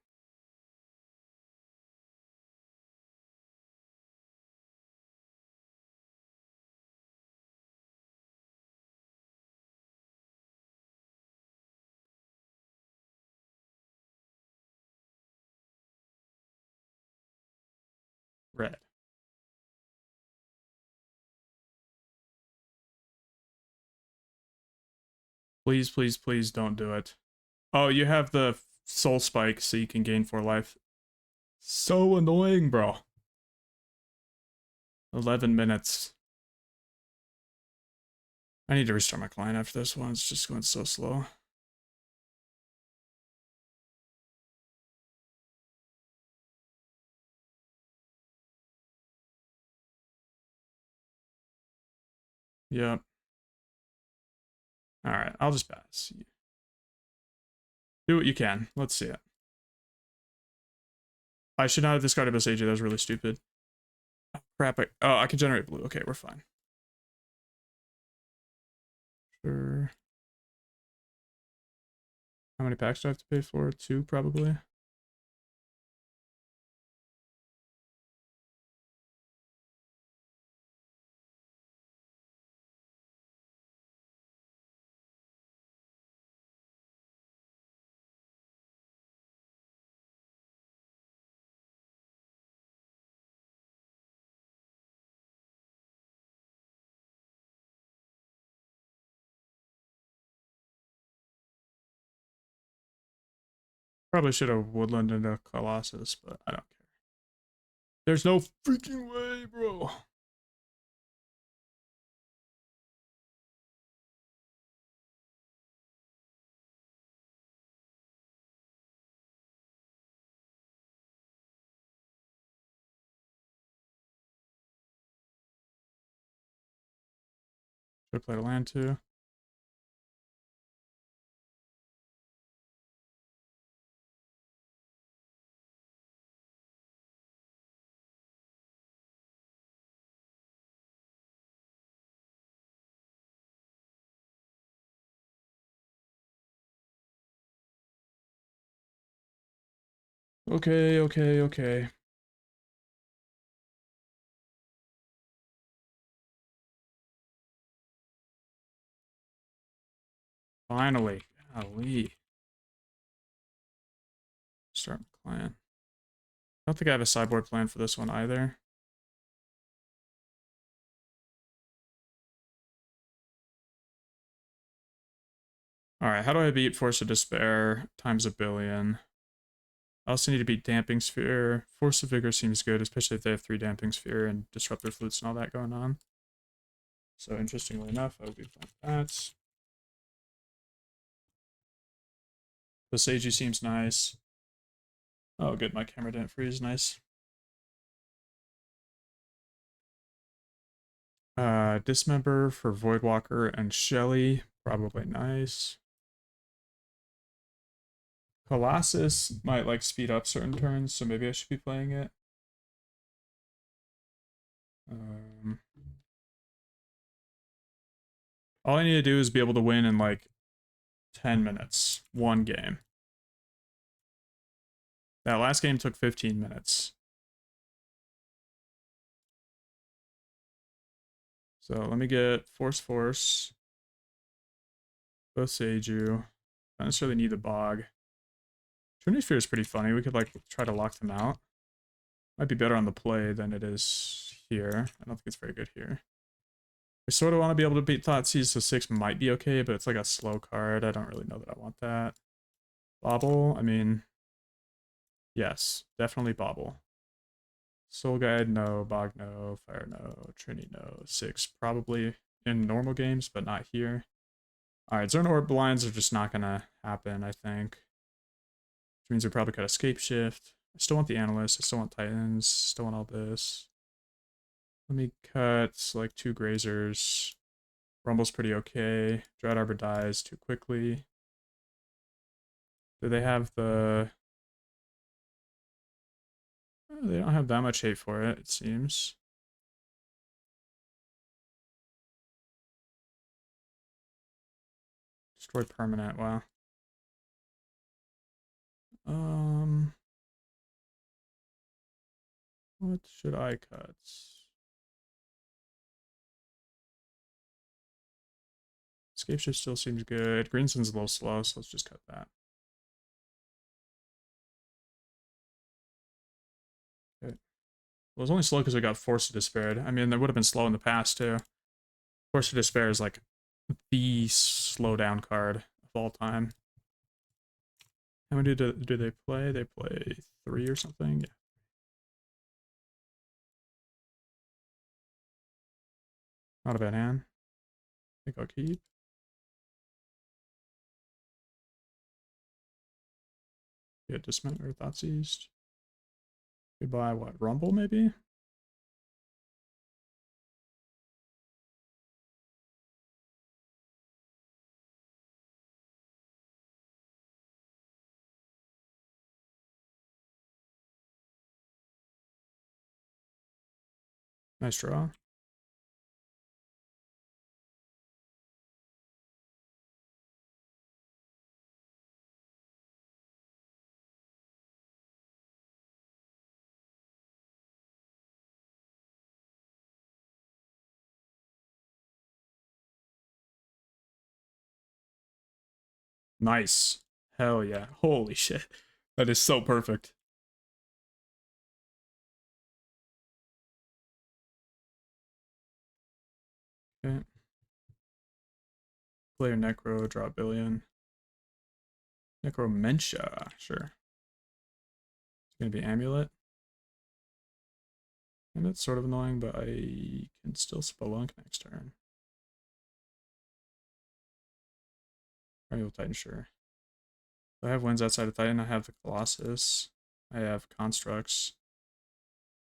Red. Please, please, please don't do it. Oh, you have the soul spike so you can gain 4 life. So annoying, bro. 11 minutes. I need to restart my client after this one. It's just going so slow. Yep. Alright, I'll just pass. Do what you can. Let's see it. I should not have discarded this AJ. That was really stupid. Oh, crap. I can generate blue. Okay, we're fine. Sure. How many packs do I have to pay for? 2, probably. Probably should have woodland into Colossus, but I don't care. There's no freaking way, bro. Should have played a land too. Okay, okay, okay. Finally. Golly. Start my clan. I don't think I have a sideboard plan for this one either. Alright, how do I beat Force of Despair times 1,000,000,000? I also need to beat Damping Sphere. Force of Vigor seems good, especially if they have 3 Damping Sphere and Disruptor Flutes and all that going on. So interestingly enough, I would be fine with that. The Seiji seems nice. Oh good, my camera didn't freeze, nice. Dismember for Voidwalker and Shelly, probably nice. Colossus might like speed up certain turns, so maybe I should be playing it. All I need to do is be able to win in like 10 minutes, one game. That last game took 15 minutes. So let me get Force. Both Seiju. Not necessarily need the Bog. Trinity Sphere is pretty funny. We could like try to lock them out. Might be better on the play than it is here. I don't think it's very good here. I sort of want to be able to beat Thoughtseize, so 6 might be okay, but it's like a slow card. I don't really know that I want that. Bobble, I mean, yes, definitely Bobble. Soul Guide, no. Bog, no. Fire, no. Trini, no. 6, probably in normal games, but not here. Alright, Zone Orb blinds are just not gonna happen, I think. Which means we probably cut Escape Shift. I still want the Analyst, I still want Titans, still want all this. Let me cut like 2 Grazers. Rumble's pretty okay. Dread Arbor dies too quickly. Do they have the... Oh, they don't have that much hate for it, it seems. Destroy permanent, wow. What should I cut? Escape Shift still seems good. Greensun's a little slow, so let's just cut that. Okay. Well, it was only slow because we got Force of Despair. I mean, that would have been slow in the past, too. Force of Despair is like the slowdown card of all time. How many do they play? They play 3 or something? Yeah. Not a bad hand. I think I'll keep. Yeah, Dismount or Thoughtseized. Goodbye, what? Rumble, maybe? Nice draw. Nice. Hell yeah. Holy shit. That is so perfect. Okay. Player Necro, draw 1,000,000,000. Necromentia, sure. It's gonna be Amulet. And it's sort of annoying, but I can still Spelunk next turn. Primeval Titan, sure. I have wins outside of Titan. I have the Colossus. I have Constructs.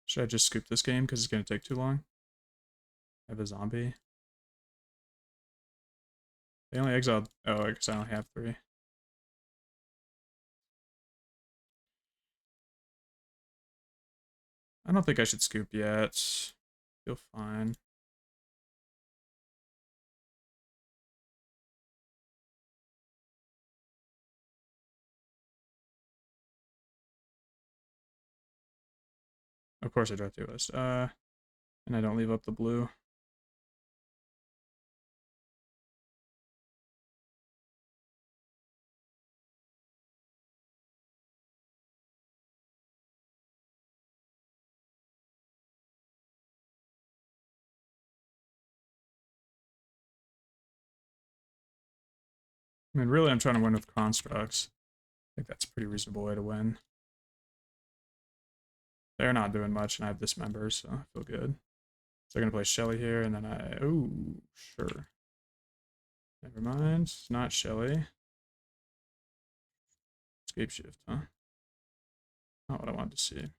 Should I just scoop this game because it's going to take too long? I have a zombie. They only exiled... Oh, I guess I only have 3. I don't think I should scoop yet. Feel fine. Of course I draw 2 list. And I don't leave up the blue. I mean, really, I'm trying to win with constructs. I think that's a pretty reasonable way to win. They're not doing much, and I have dismember, so I feel good. So I'm gonna play Shelly here, and then ooh, sure. Never mind, it's not Shelly. Escape shift, huh? Not what I wanted to see.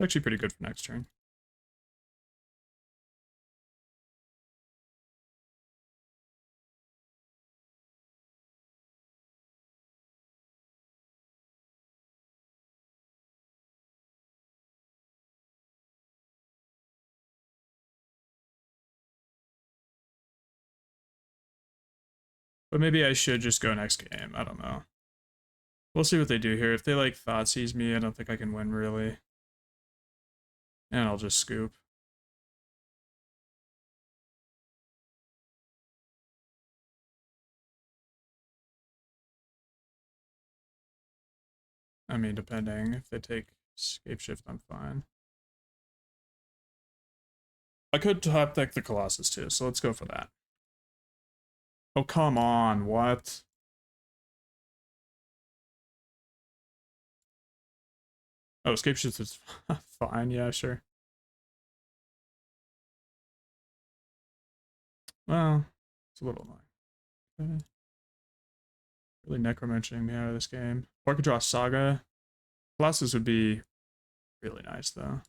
Actually pretty good for next turn. But maybe I should just go next game. I don't know. We'll see what they do here. If they like Thoughtseize me, I don't think I can win really. And I'll just scoop. I mean, depending. If they take escape shift, I'm fine. I could top deck the Colossus too, so let's go for that. Oh, come on. What? Oh, escape shift is fine. Yeah, sure. Well, it's a little annoying. Okay. Really necromentioning me out of this game. Or I could draw Saga. Colossus would be really nice, though.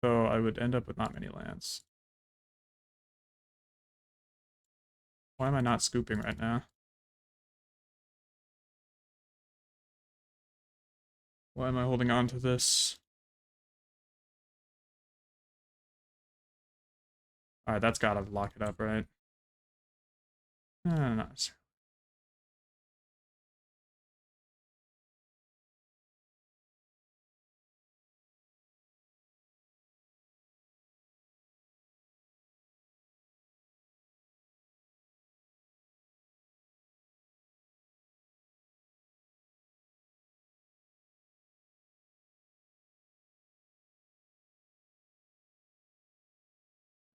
So I would end up with not many lands. Why am I not scooping right now? Why am I holding on to this? Alright, that's gotta lock it up, right? Not necessarily.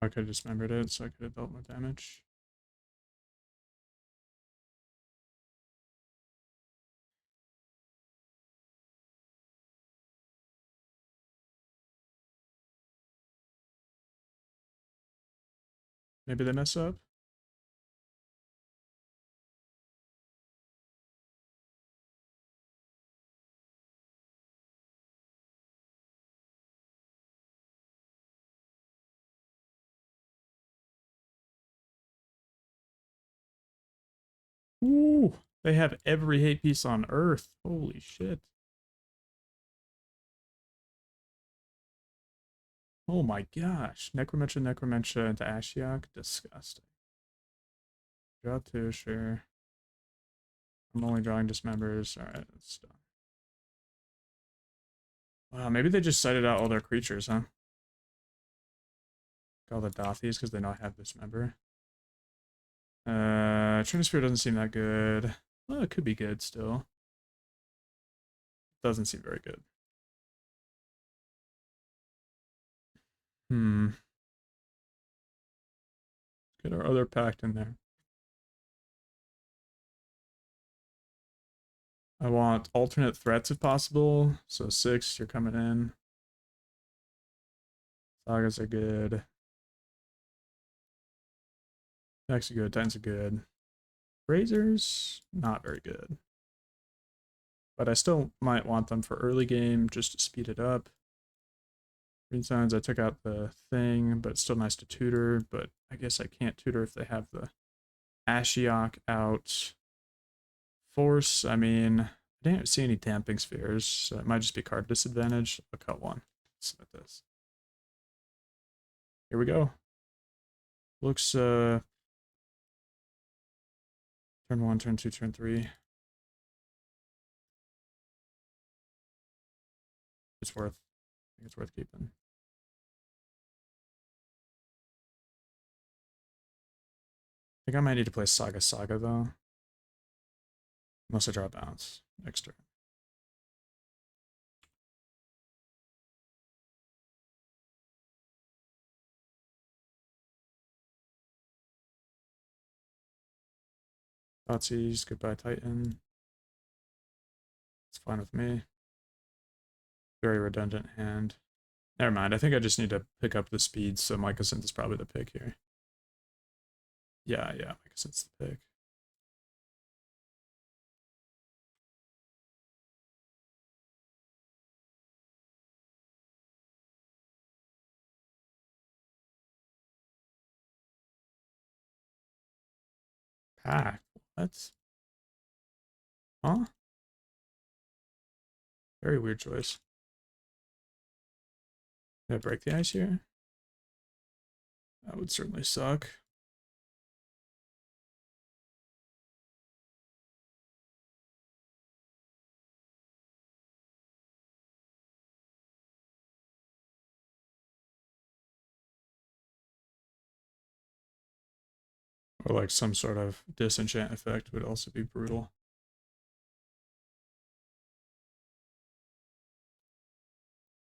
I could have dismembered it, so I could have dealt more damage. Maybe they mess up. Ooh, they have every hate piece on Earth. Holy shit. Oh my gosh. Necromentia into Ashiok. Disgusting. Draw two, sure. I'm only drawing dismembers. Alright, that's done. Wow, maybe they just cited out all their creatures, huh? All the Dothies because they know I have dismember. Trinisphere doesn't seem that good. Well, it could be good still. Doesn't seem very good. Hmm. Get our other pact in there. I want alternate threats if possible. So 6, you're coming in. Sagas are good. Attacks are good. Titans are good. Razors, not very good. But I still might want them for early game just to speed it up. Green Signs, I took out the thing, but it's still nice to tutor. But I guess I can't tutor if they have the Ashiok out. Force, I mean, I didn't see any damping spheres, so it might just be card disadvantage. I'll cut one. Submit this. Here we go. Looks, turn 1, turn 2, turn 3. It's worth, I think it's worth keeping. I think I might need to play Saga though. Unless I draw a bounce. next turn. Thoughtseize, goodbye Titan. It's fine with me. Very redundant hand. Never mind, I think I just need to pick up the speed, so Mycosynth is probably the pick here. Yeah, Mycosynth's the pick. Pack? What? Huh? Very weird choice. Did I break the ice here? That would certainly suck. Or like some sort of disenchant effect would also be brutal.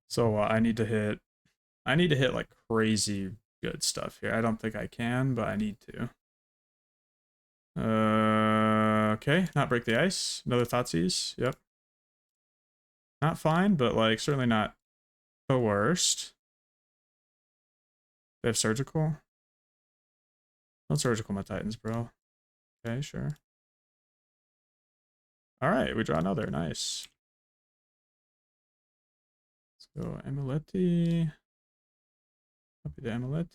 So I need to hit like crazy good stuff here. I don't think I can, but I need to. Okay, not break the ice. Another Thoughtseize. Yep. Not fine, but like certainly not the worst. They have surgical. Don't surgical my Titans, bro. Okay, sure. All right, we draw another. Nice. Let's go Amulet. Copy the Amulet.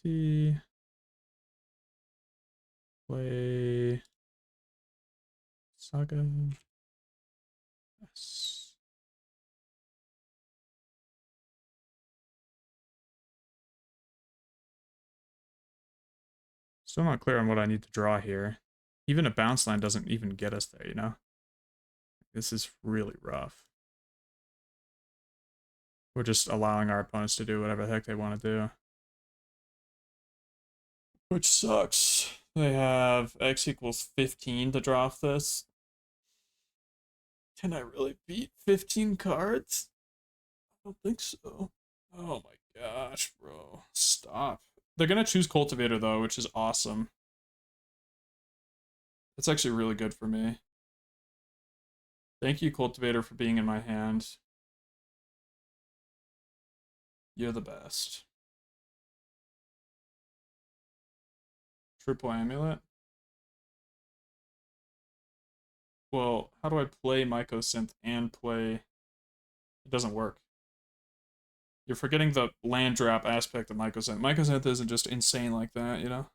Play Saga. Yes. Still not clear on what I need to draw here. Even a bounce line doesn't even get us there, you know? This is really rough. We're just allowing our opponents to do whatever the heck they want to do. Which sucks. They have X equals 15 to draw off this. Can I really beat 15 cards? I don't think so. Oh my gosh, bro. Stop. They're gonna choose Cultivator though, which is awesome. That's actually really good for me. Thank you, Cultivator, for being in my hand. You're the best. Triple Amulet. Well, how do I play Mycosynth and play... It doesn't work. You're forgetting the land drop aspect of Mycosynth. Mycosynth isn't just insane like that, you know?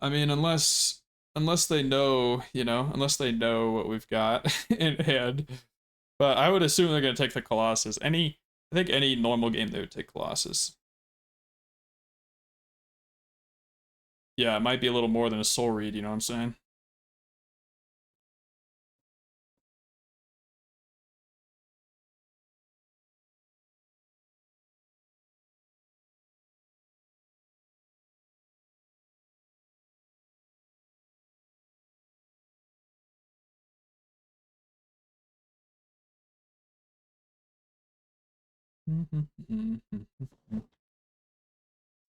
I mean, unless they know, you know, unless they know what we've got in hand. But I would assume they're gonna take the Colossus. I think any normal game they would take Colossus. Yeah, it might be a little more than a soul read, you know what I'm saying?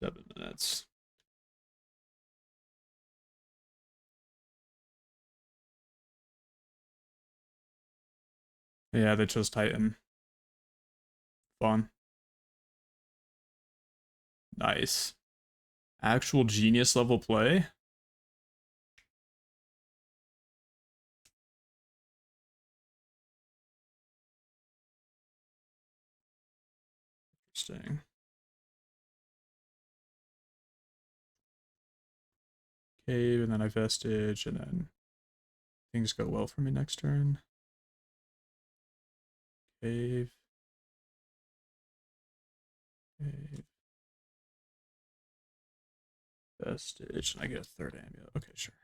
Seven minutes. Yeah, they chose Titan. Fun. Nice. Actual genius level play? Interesting. Cave, and then I Vestige, and then things go well for me next turn. Cave. Cave. Vestige, and I get a third Amulet. Okay, sure.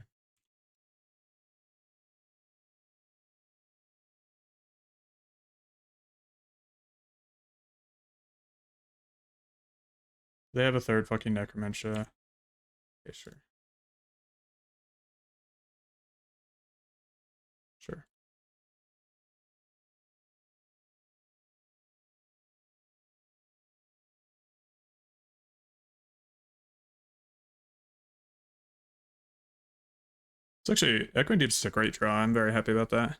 They have a third fucking Necromantia. Okay, sure. It's actually, Echoing Deep's is a great draw. I'm very happy about that.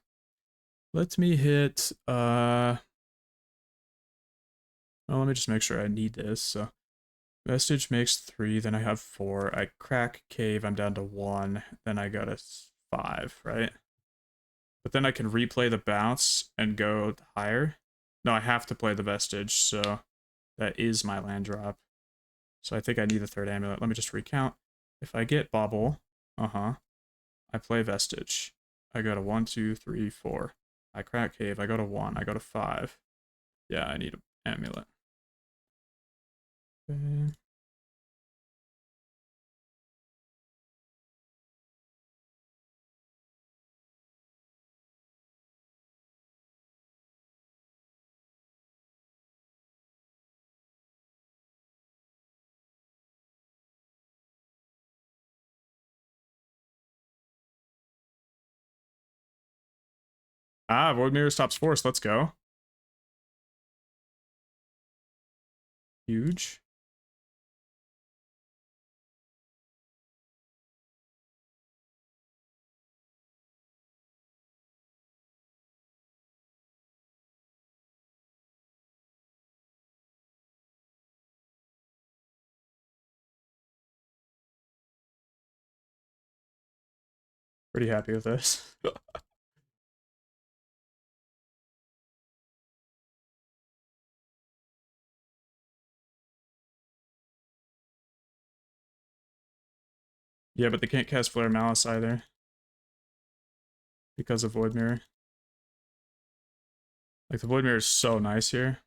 Let me hit, well, let me just make sure I need this. So Vestige makes 3, then I have 4. I crack Cave, I'm down to 1. Then I go to 5, right? But then I can replay the bounce and go higher. No, I have to play the Vestige, so that is my land drop. So I think I need the 3rd Amulet. Let me just recount. If I get Bobble, I play Vestige. I go to 1, 2, 3, 4. I crack Cave, I go to 1, I go to 5. Yeah, I need an Amulet. Okay. Ah, Void Mirror stops Force, let's go. Huge. Pretty happy with this. Yeah, but they can't cast Flare Malice either. Because of Void Mirror. Like, the Void Mirror is so nice here.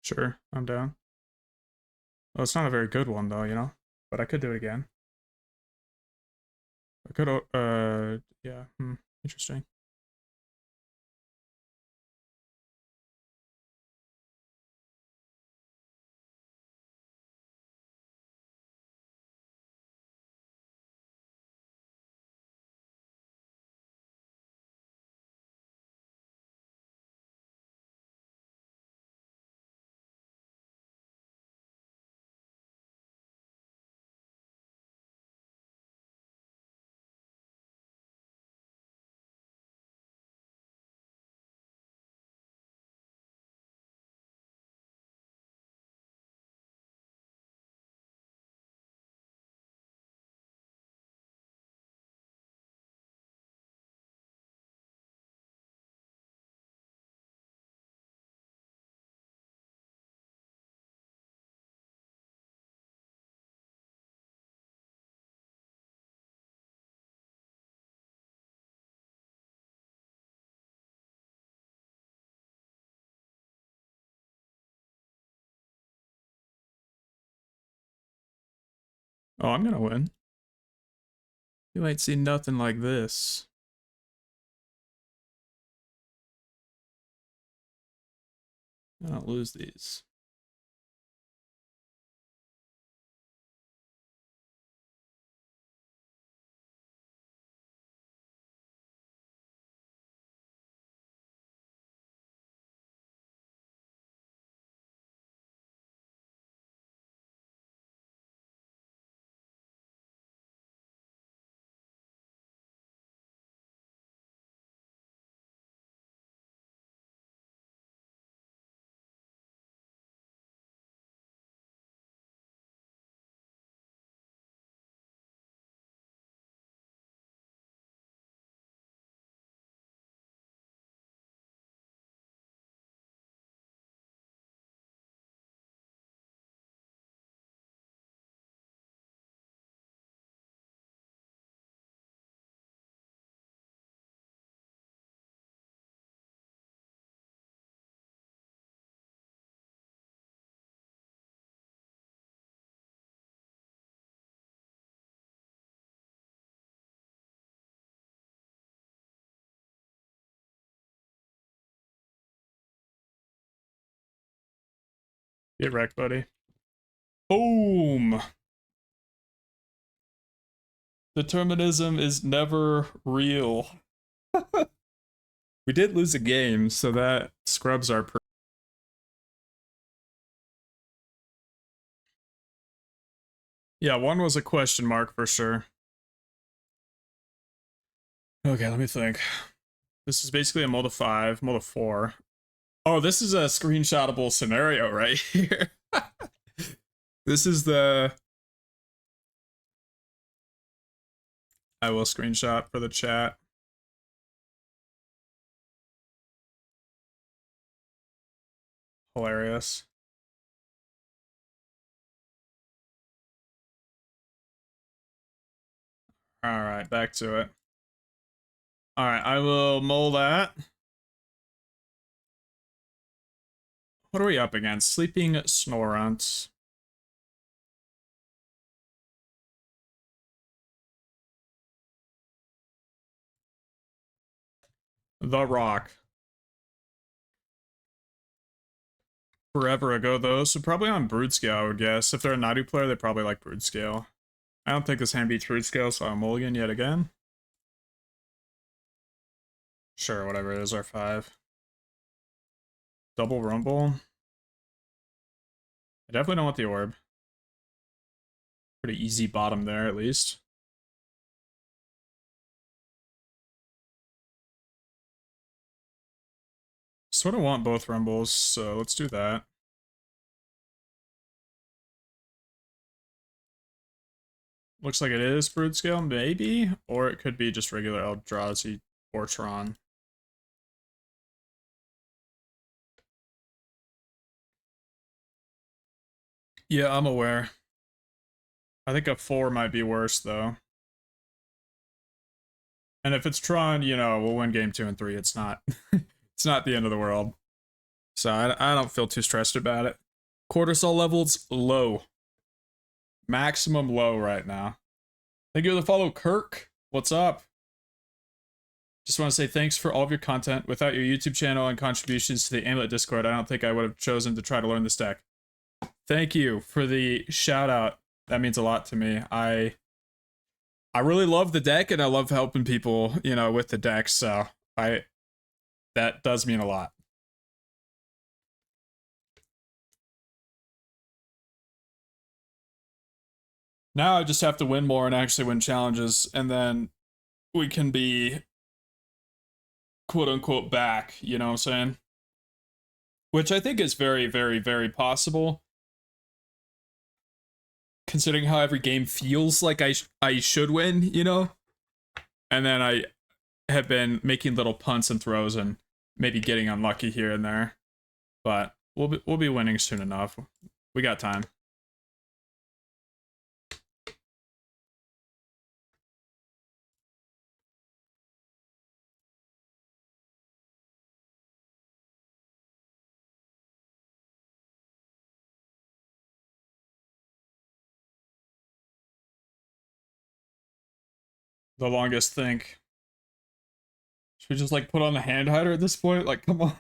Sure, I'm down. Well, it's not a very good one, though, you know? But I could do it again. I could, yeah, interesting. Oh, I'm gonna win. You ain't seen nothing like this. I don't lose these. Get wrecked, buddy. Boom! Determinism is never real. We did lose a game, so that scrubs our... Yeah, one was a question mark for sure. Okay, let me think. This is basically a mold of 5, mold of 4. Oh, this is a screenshotable scenario right here. This is the... I will screenshot for the chat. Hilarious. Alright, back to it. Alright, I will mull that. What are we up against? Sleeping Snorunt. The Rock. Forever ago, though, so probably on Brood-Scale, I would guess. If they're a Nadu player, they probably like Brood-Scale. I don't think this hand beats Brood-Scale, so I'm mulligan yet again. Sure, whatever it is, R5. Double Rumble. I definitely don't want the Orb. Pretty easy bottom there, at least. Sort of want both Rumbles, so let's do that. Looks like it is Brood-Scale, maybe? Or it could be just regular Eldrazi or Tron. Yeah, I'm aware. I think a 4 might be worse, though. And if it's Tron, you know, we'll win game 2 and 3. It's not... it's not the end of the world. So I don't feel too stressed about it. Cortisol levels, low. Maximum low right now. Thank you for the follow, Kirk. What's up? Just want to say thanks for all of your content. Without your YouTube channel and contributions to the Amulet Discord, I don't think I would have chosen to try to learn this deck. Thank you for the shout out. That means a lot to me. I really love the deck and I love helping people, you know, with the deck, so that does mean a lot. Now I just have to win more and actually win challenges, and then we can be quote-unquote back, you know what I'm saying? Which I think is very, very, very possible, considering how every game feels like I should win, you know? And then I have been making little punts and throws and maybe getting unlucky here and there. But we'll be winning soon enough. We got time. The longest think. Should we just like put on the hand hider at this point? Like, come on.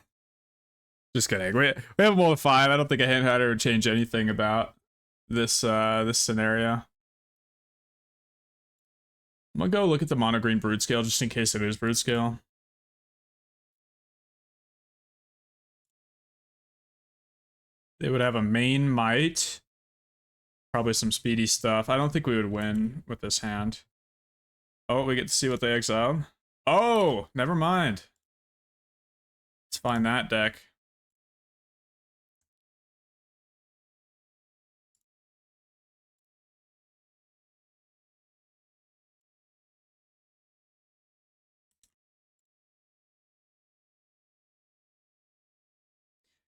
Just kidding. We have a mold of 5. I don't think a hand hider would change anything about this this scenario. I'm gonna go look at the mono green brood scale just in case it is brood scale. They would have a main might. Probably some speedy stuff. I don't think we would win with this hand. Oh, we get to see what they exiled. Oh, never mind. Let's find that deck.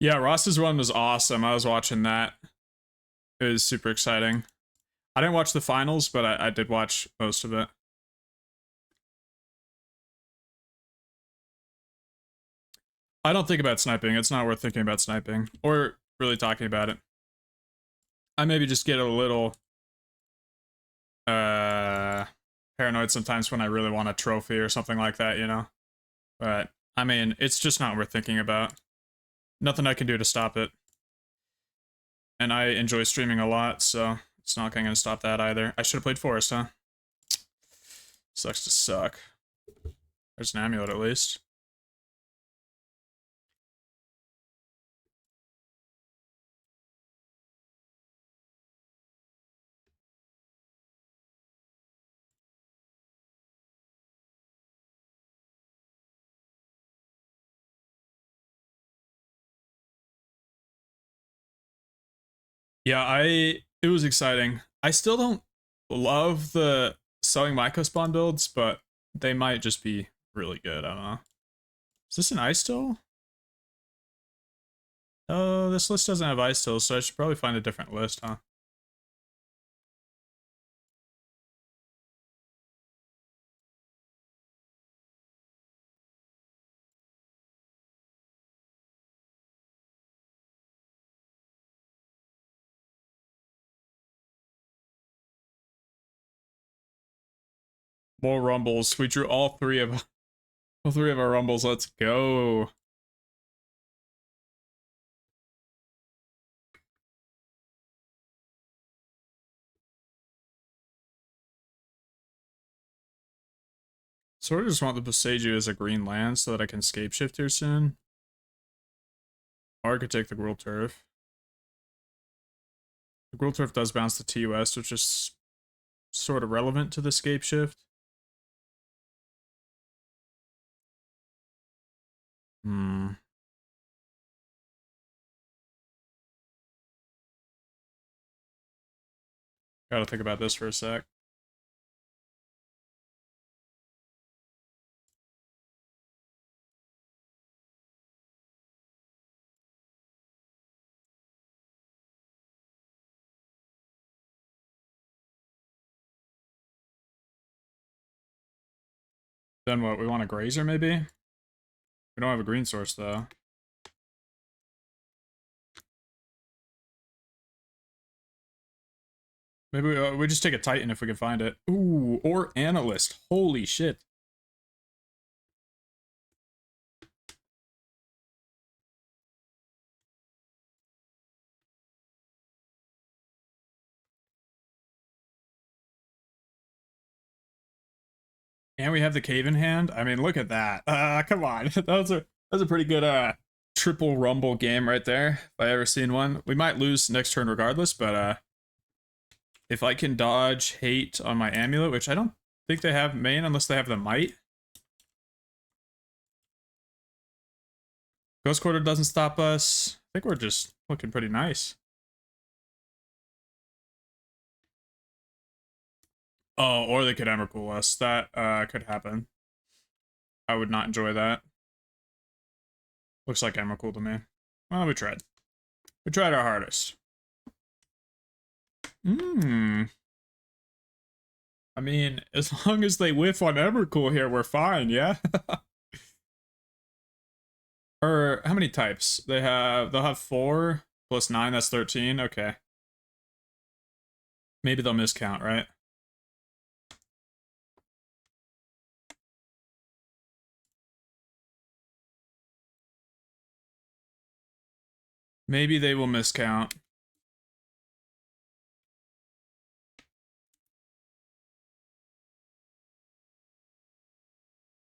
Yeah, Ross's run was awesome. I was watching that. It was super exciting. I didn't watch the finals, but I did watch most of it. I don't think about sniping. It's not worth thinking about sniping. Or really talking about it. I maybe just get a little paranoid sometimes when I really want a trophy or something like that, you know? But, I mean, it's just not worth thinking about. Nothing I can do to stop it. and I enjoy streaming a lot, so it's not going to stop that either. I should have played Forest, huh? Sucks to suck. There's an amulet at least. Yeah, it was exciting. I still don't love the selling Myco spawn builds, but they might just be really good. I don't know. Is this an ice tool? Oh, this list doesn't have ice tools, so I should probably find a different list, huh? More rumbles. We drew all three of our rumbles. Let's go. Sort of just want the Boseiju as a green land so that I can scape shift here soon. Or I could take the Gruul Turf. The Gruul Turf does bounce the TUS, which is sort of relevant to the scape shift. Hmm. Gotta think about this for a sec. Then what? We want a Grazer, maybe? We don't have a green source, though. Maybe we just take a Titan if we can find it. Ooh, or Analyst. Holy shit. And we have the Cave in hand. I mean, look at that. Come on. that was a pretty good triple rumble game right there. If I ever seen one. We might lose next turn regardless, but if I can dodge hate on my amulet, which I don't think they have main unless they have the might. Ghost Quarter doesn't stop us. I think we're just looking pretty nice. Oh, or they could Emrakul us. That could happen. I would not enjoy that. Looks like Emrakul to me. Well, we tried. We tried our hardest. Hmm. I mean, as long as they whiff on Emrakul here, we're fine, yeah? Or how many types? They'll have 4 plus 9, that's 13. Okay. Maybe they'll miscount, right? Maybe they will miscount.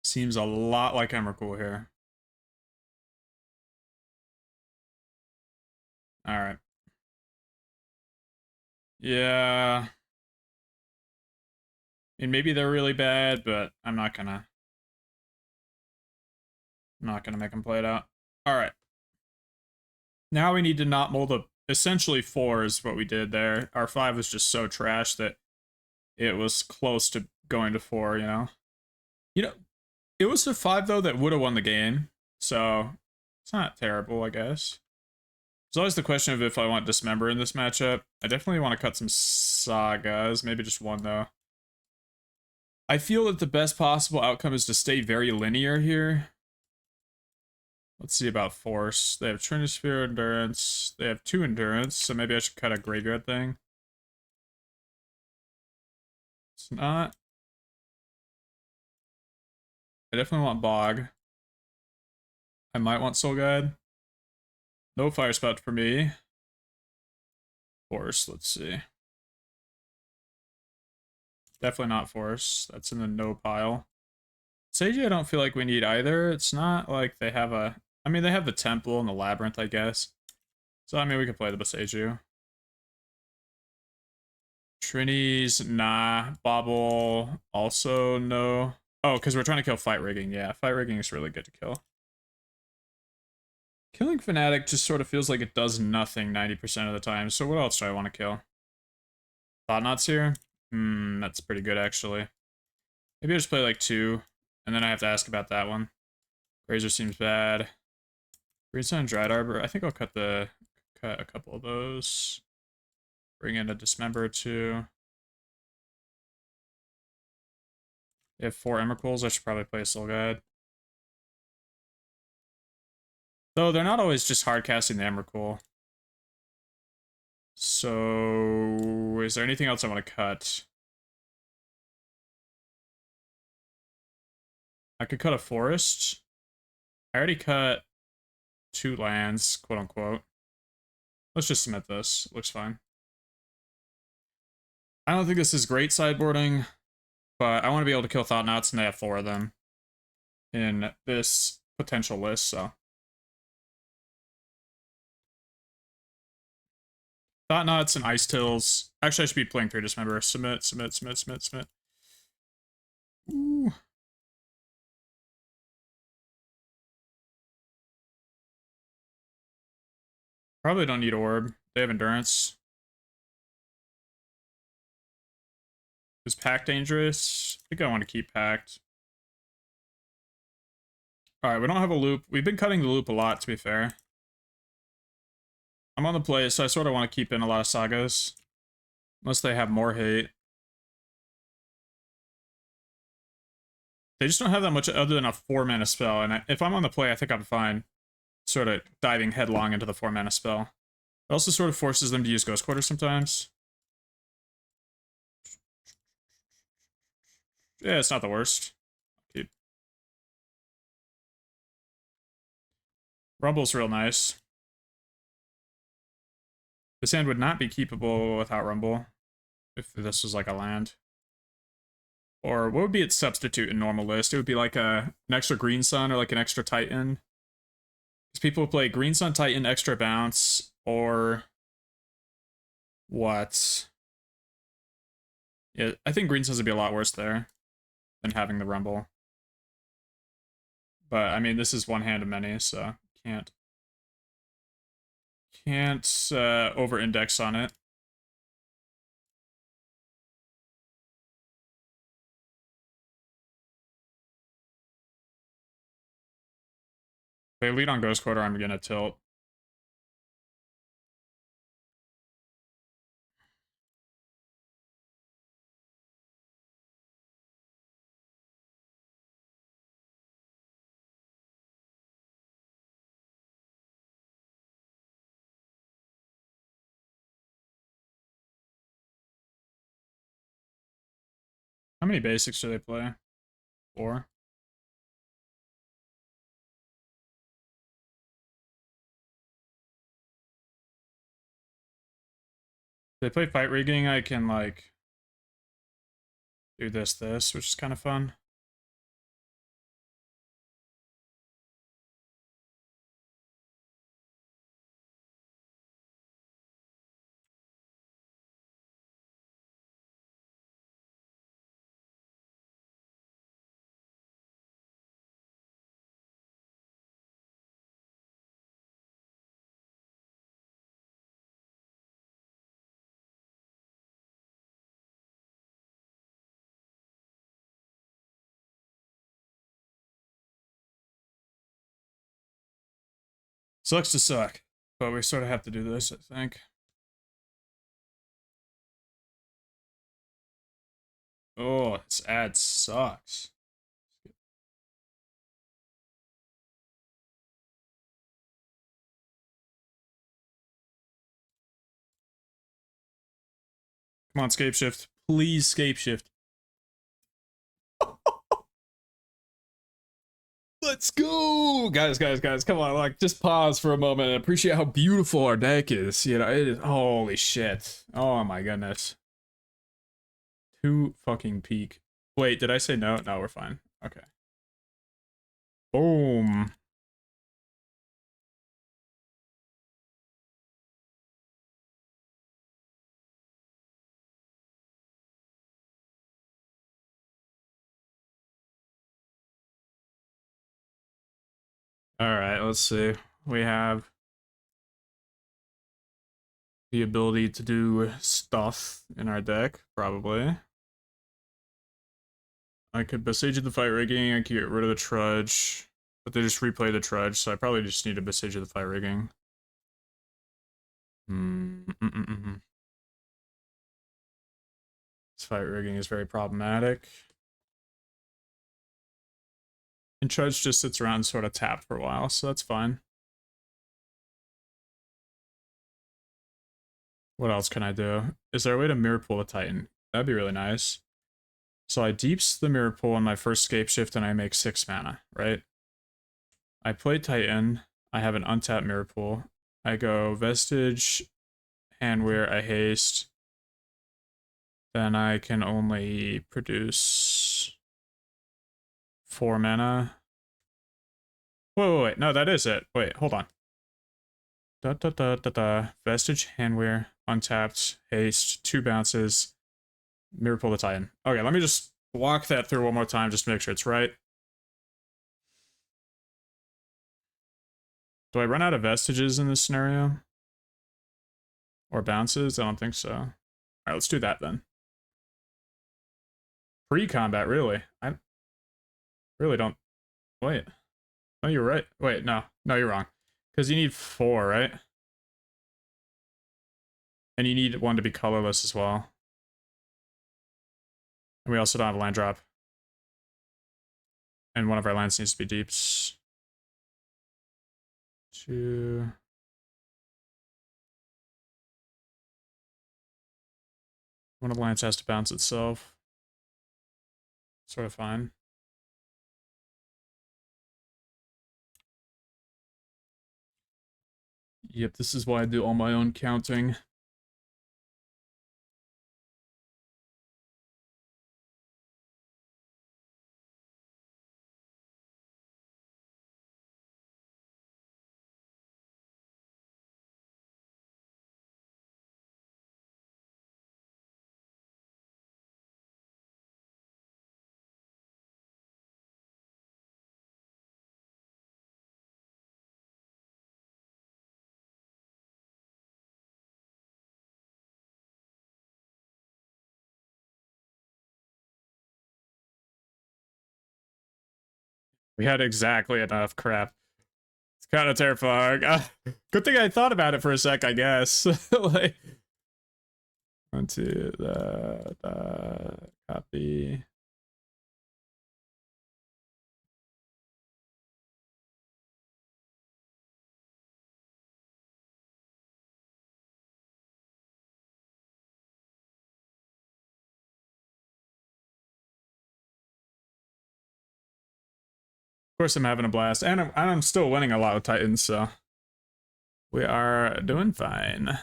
Seems a lot like Emrakul here. Alright. Yeah. And maybe they're really bad, but I'm not gonna make them play it out. Alright. Now we need to not mold a essentially 4 is what we did there. Our 5 was just so trash that it was close to going to 4, you know? You know, it was a 5 though that would have won the game. So it's not terrible, I guess. There's always the question of if I want Dismember in this matchup. I definitely want to cut some Sagas, maybe just one though. I feel that the best possible outcome is to stay very linear here. Let's see about Force. They have Trinisphere, Endurance. They have 2 Endurance, so maybe I should cut a Graveyard thing. It's not. I definitely want Bog. I might want Soul Guide. No Fire Spout for me. Force, let's see. Definitely not Force. That's in the no pile. Seiji I don't feel like we need either. It's not like they have a... I mean, they have the Temple and the Labyrinth, I guess. So, I mean, we could play the Boseiju. Trini's, nah. Bobble, also no. Oh, because we're trying to kill Fight Rigging. Yeah, Fight Rigging is really good to kill. Killing Fnatic just sort of feels like it does nothing 90% of the time. So what else do I want to kill? Thought-Knots here? That's pretty good, actually. Maybe I just play like 2, and then I have to ask about that one. Razor seems bad. Green Sun, Dried Arbor. I think I'll cut a couple of those. Bring in a Dismember or 2. They have 4 Emrakuls. I should probably play a Soul Guide. Though they're not always just hard casting the Emrakul. So, is there anything else I want to cut? I could cut a forest. I already cut 2 lands, quote unquote. Let's just submit this. Looks fine. I don't think this is great sideboarding, but I want to be able to kill Thought-Knots, and they have 4 of them in this potential list, so. Thought-Knots and Ice Tills. Actually, I should be playing 3 Dismember. Submit, submit, submit, submit, submit. Ooh. Probably don't need Orb. They have Endurance. Is Pact dangerous? I think I want to keep Pact. Alright, we don't have a loop. We've been cutting the loop a lot, to be fair. I'm on the play, so I sort of want to keep in a lot of sagas. Unless they have more hate. They just don't have that much other than a 4-mana spell, and if I'm on the play, I think I'm fine. Sort of diving headlong into the 4-mana spell. It also sort of forces them to use Ghost Quarter sometimes. Yeah, it's not the worst. Keep. Rumble's real nice. This hand would not be keepable without Rumble, if this was like a land. Or what would be its substitute in normal list? It would be like an extra Green Sun or like an extra Titan. Because people play Green Sun, Titan, extra bounce, or what? Yeah, I think Green Suns would be a lot worse there than having the Rumble. But I mean, this is one hand of many, so can't over-index on it. If they lead on Ghost Quarter, I'm gonna tilt. How many basics do they play? 4? If they play Fight Rigging, I can, like, do this, which is kind of fun. Sucks to suck, but we sort of have to do this, I think. Oh, this ad sucks. Come on, Scape Shift. Please, Scape Shift. Let's go, guys. Come on, like just pause for a moment and appreciate how beautiful our deck is. You know, it is. Holy shit! Oh my goodness. Too fucking peak. Wait, did I say no? No, we're fine. Okay. Boom. All right, let's see. We have the ability to do stuff in our deck, probably. I could Besiege of the Fight Rigging, I could get rid of the Trudge, but they just replay the Trudge, so I probably just need a Besiege of the Fight Rigging. This Fight Rigging is very problematic. And Trudge just sits around sort of tapped for a while, so that's fine. What else can I do? Is there a way to mirror pool the Titan? That'd be really nice. So I deeps the mirror pool on my first scape shift and I make 6 mana, right? I play Titan. I have an untapped mirror pool. I go Vestige, Handwear, I haste. Then I can only produce 4 mana. Wait. No, that is it. Wait, hold on. Vestige, Handwear, untapped, haste, 2 bounces, mirror pull the Titan. Okay, let me just walk that through one more time just to make sure it's right. Do I run out of vestiges in this scenario? Or bounces? I don't think so. Alright, let's do that then. Pre-combat, really? I really don't... Wait. No, you're right. Wait, no. No, you're wrong. Because you need 4, right? And you need 1 to be colorless as well. And we also don't have a land drop. And one of our lands needs to be deeps. 2... One of the lands has to bounce itself. Sort of fine. Yep, this is why I do all my own counting. We had exactly enough crap. It's kind of terrifying. Good thing I thought about it for a sec, I guess. Like, 1, 2, copy. Of course, I'm having a blast, and I'm still winning a lot of Titans, so we are doing fine.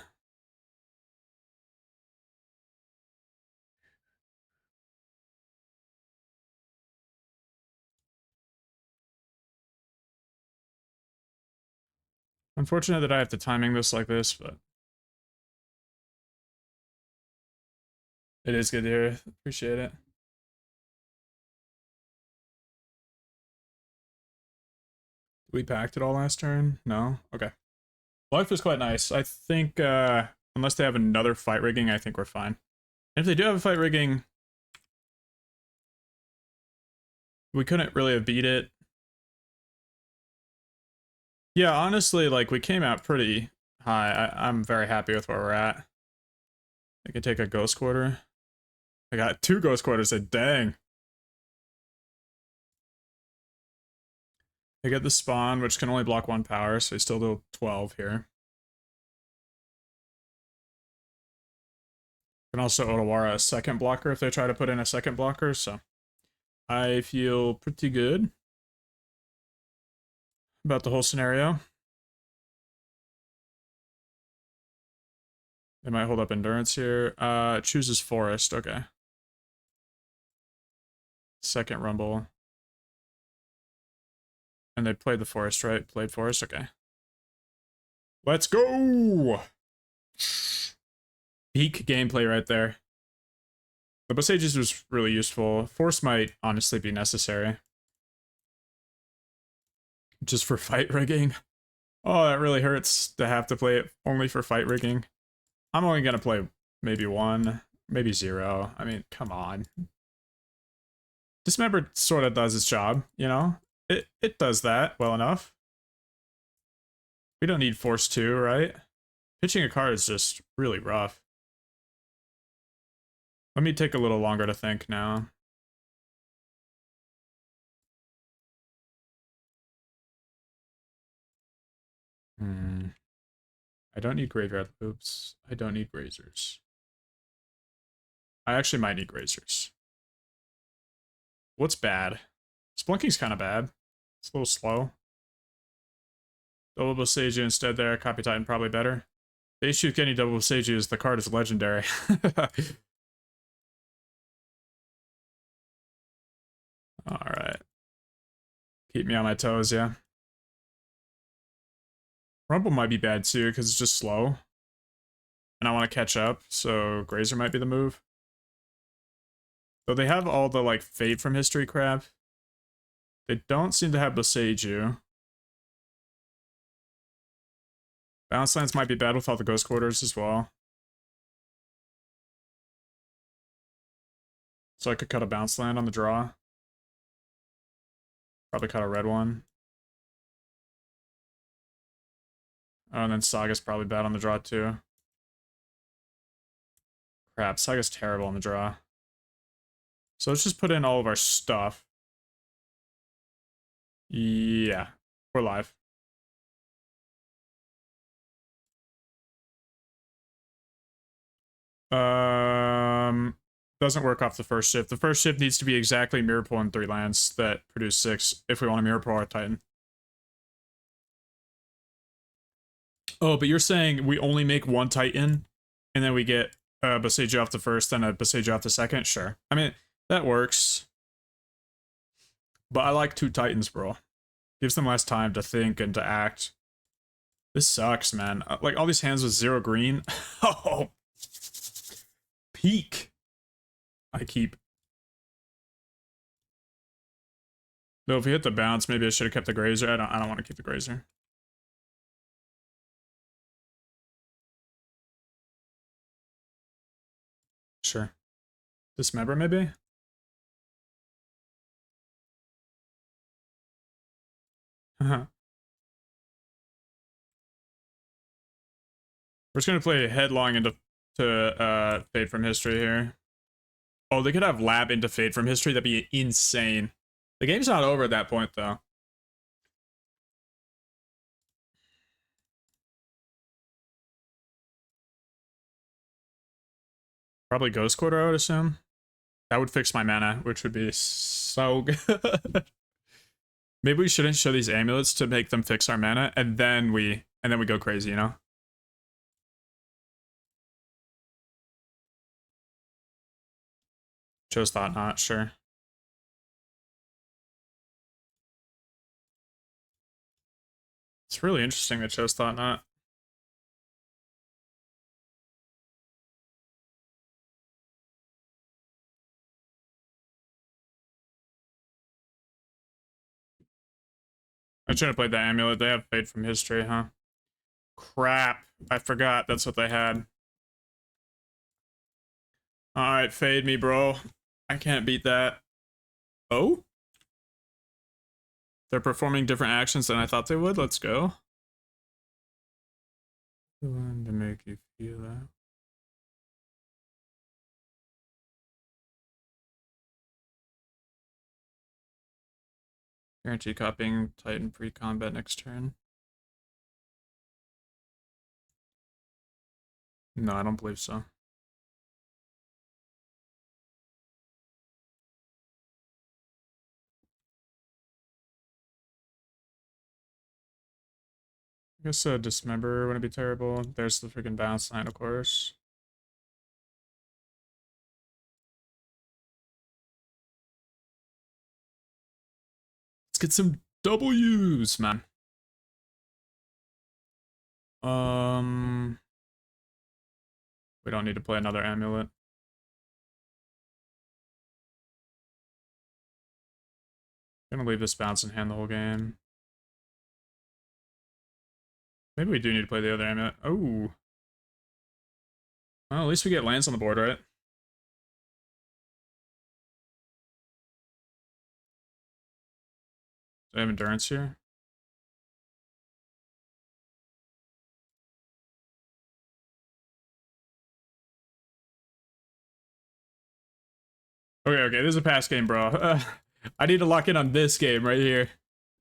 Unfortunate that I have to timing this like this, but it is good to hear. Appreciate it. We packed it all last turn? No? Okay. Life is quite nice. I think, unless they have another fight rigging, I think we're fine. And if they do have a fight rigging, we couldn't really have beat it. Yeah, honestly, like, we came out pretty high. I'm very happy with where we're at. I could take a ghost quarter. I got 2 ghost quarters, dang. I get the spawn, which can only block 1 power, so I still do 12 here. Can also Otawara a second blocker if they try to put in a second blocker, so I feel pretty good. about the whole scenario. They might hold up endurance here. Chooses forest. Okay. Second rumble. And they played the forest, right? Played forest. Okay. Let's go. Peak gameplay right there. The Bosages was really useful. Force might honestly be necessary. Just for fight rigging. Oh, that really hurts to have to play it only for fight rigging. I'm only gonna play maybe 1, maybe 0. I mean, come on. Dismember sort of does its job, you know? It does that well enough. We don't need Force 2, right? Pitching a card is just really rough. Let me take a little longer to think now. I don't need graveyard loops. I don't need grazers. I actually might need grazers. What's bad? Splunking's kind of bad. It's a little slow. Double Boseiju instead there. Copy Titan probably better. The issue with getting double Boseiju is the card is legendary. Alright. Keep me on my toes, yeah. Rumble might be bad too, because it's just slow. And I want to catch up, so Grazer might be the move. Though they have all the, like, Fade from History crap. They don't seem to have Boseiju. Balance lands might be bad with all the Ghost Quarters as well. So I could cut a bounce land on the draw. Probably cut a red one. Oh, and then Saga's probably bad on the draw too. Crap, Saga's terrible on the draw. So let's just put in all of our stuff. Yeah, we're live. Doesn't work off the first shift. The first shift needs to be exactly Mirror Pool and 3 lands that produce 6 if we want to Mirror Pool our Titan. Oh, but you're saying we only make 1 Titan and then we get a Boseiju off the first and a Boseiju off the second? Sure. I mean, that works. But I like 2 Titans, bro. Gives them less time to think and to act. This sucks, man. Like, all these hands with 0 green. Oh. Peak. I keep. Though if we hit the bounce, maybe I should have kept the Grazer. I don't want to keep the Grazer. Sure. Dismember, maybe? We're just gonna play headlong into Fade from History here. Oh, they could have Lab into Fade from History. That'd be insane. The game's not over at that point, though. Probably Ghost Quarter, I would assume. That would fix my mana, which would be so good. Maybe we shouldn't show these amulets to make them fix our mana, and then we go crazy, you know? Chose Thought Not, sure. It's really interesting that Chose Thought Not. I should have played that amulet. They have Fade from History, huh? Crap. I forgot that's what they had. Alright, fade me, bro. I can't beat that. Oh? They're performing different actions than I thought they would. Let's go. The one to make you feel that. Guarantee copying Titan pre-combat next turn. No, I don't believe so. I guess Dismember wouldn't be terrible. There's the freaking Bounce Line, of course. Let's get some W's, man. We don't need to play another Amulet. Gonna leave this Bounce in hand the whole game. Maybe we do need to play the other Amulet. Oh. Well, at least we get lands on the board, right? Do I have Endurance here? Okay, this is a pass game, bro. I need to lock in on this game right here.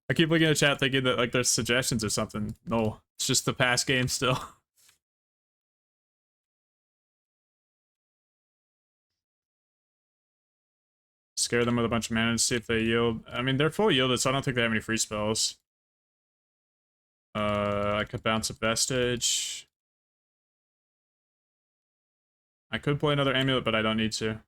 I keep looking at the chat thinking that like there's suggestions or something. No, it's just the pass game still. Scare them with a bunch of mana to see if they yield. I mean, they're full yielded, so I don't think they have any free spells. I could bounce a Vestige. I could play another Amulet, but I don't need to.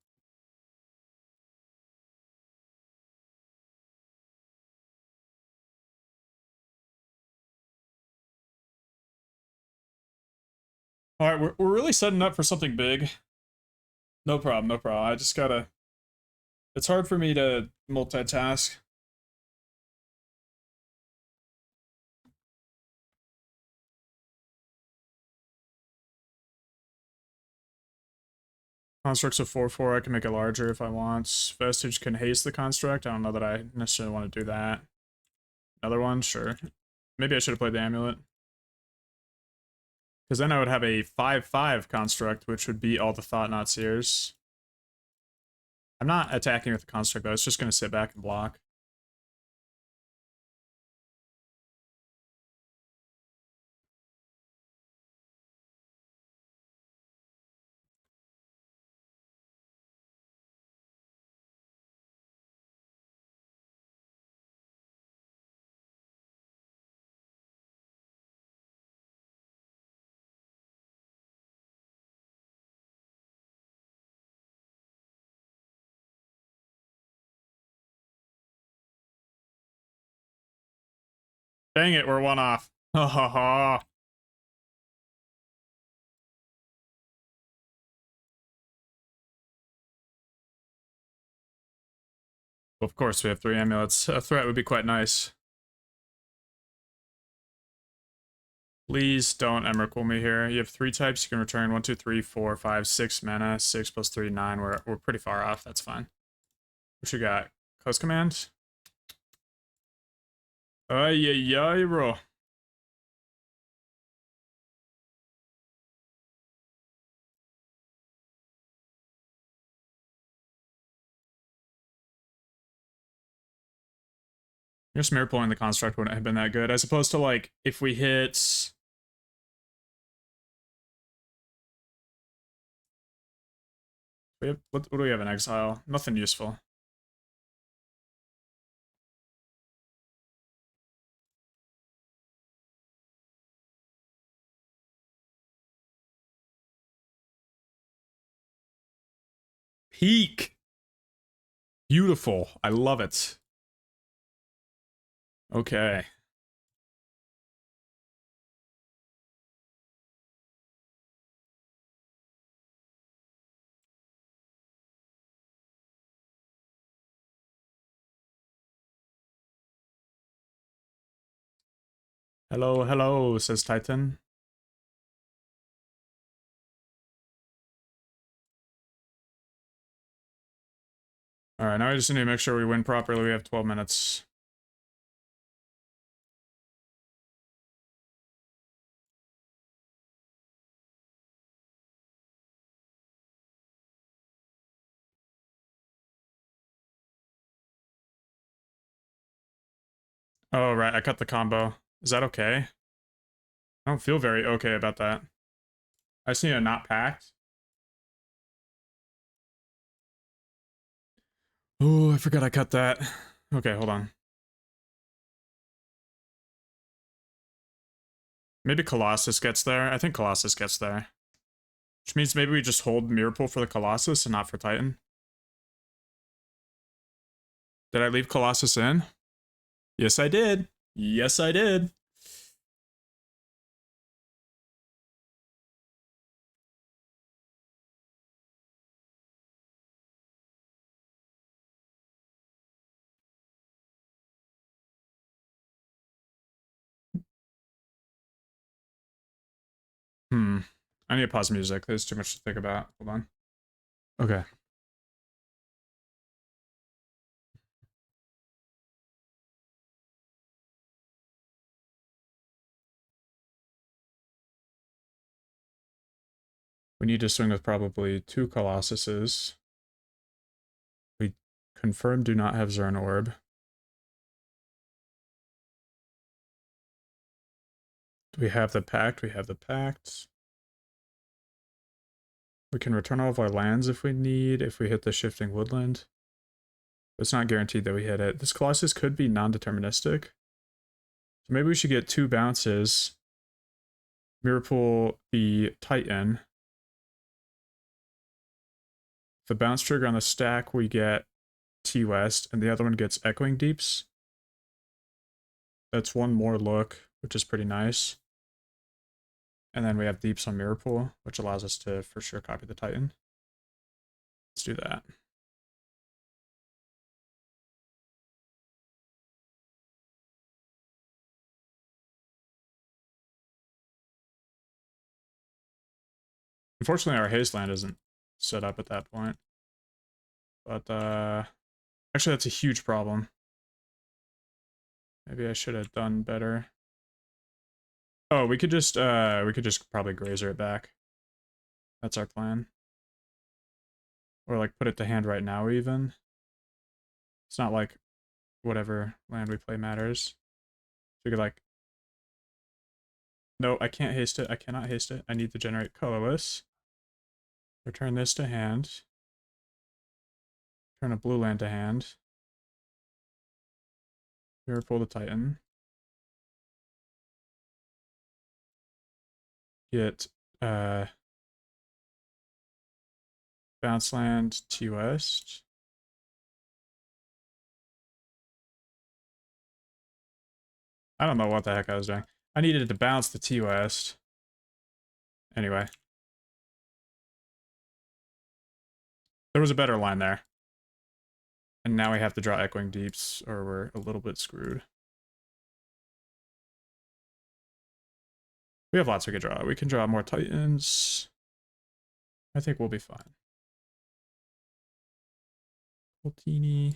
Alright, we're really setting up for something big. No problem, no problem. I just gotta... It's hard for me to multitask. Construct's a 4/4, I can make it larger if I want. Vestige can haste the construct. I don't know that I necessarily want to do that. Another one? Sure. Maybe I should have played the Amulet. Because then I would have a 5/5 construct, which would beat all the Thought-Knot Seers. I'm not attacking with the construct, though. It's just going to sit back and block. Dang it, we're one off. Ha ha ha. Of course, we have 3 amulets. A threat would be quite nice. Please don't Emrakul me here. You have 3 types. You can return 1, 2, 3, 4, 5, 6 mana. 6 plus 3, 9. We're pretty far off. That's fine. What you got? Close command? Ay, ay, ay, bro. I guess mirror pulling the construct wouldn't have been that good, as opposed to like if we hit. What do we have in exile? Nothing useful. Peak. Beautiful. I love it. Okay. Hello, hello, says Titan. Alright, now I just need to make sure we win properly. We have 12 minutes. Oh, right, I cut the combo. Is that okay? I don't feel very okay about that. I just need a not packed. Oh, I forgot I cut that. Okay, hold on. Maybe Colossus gets there. I think Colossus gets there. Which means maybe we just hold Mirror Pool for the Colossus and not for Titan. Did I leave Colossus in? Yes, I did. Yes, I did. I need to pause music. There's too much to think about. Hold on. Okay. We need to swing with probably 2 Colossuses. We confirm do not have Zern Orb. Do we have the Pact? We have the Pact. We can return all of our lands if we need, if we hit the Shifting Woodland. But it's not guaranteed that we hit it. This Colossus could be non-deterministic. So maybe we should get 2 bounces. Mirror Pool the Titan. The bounce trigger on the stack, we get T-West, and the other one gets Echoing Deeps. That's one more look, which is pretty nice. And then we have Deeps on Mirror Pool, which allows us to for sure copy the Titan. Let's do that. Unfortunately, our haste land isn't set up at that point. But, actually, that's a huge problem. Maybe I should have done better. Oh, we could just probably grazer it back. That's our plan. Or, like, put it to hand right now, even. It's not like whatever land we play matters. So we could, like... No, I can't haste it. I cannot haste it. I need to generate colorless. Return this to hand. Turn a blue land to hand. Mirror Pool the Titan. Get bounce land T-West. I don't know what the heck I was doing. I needed to bounce the T-West. Anyway. There was a better line there. And now we have to draw Echoing Deeps, or we're a little bit screwed. We have lots we could draw. We can draw more Titans. I think we'll be fine. Ultini.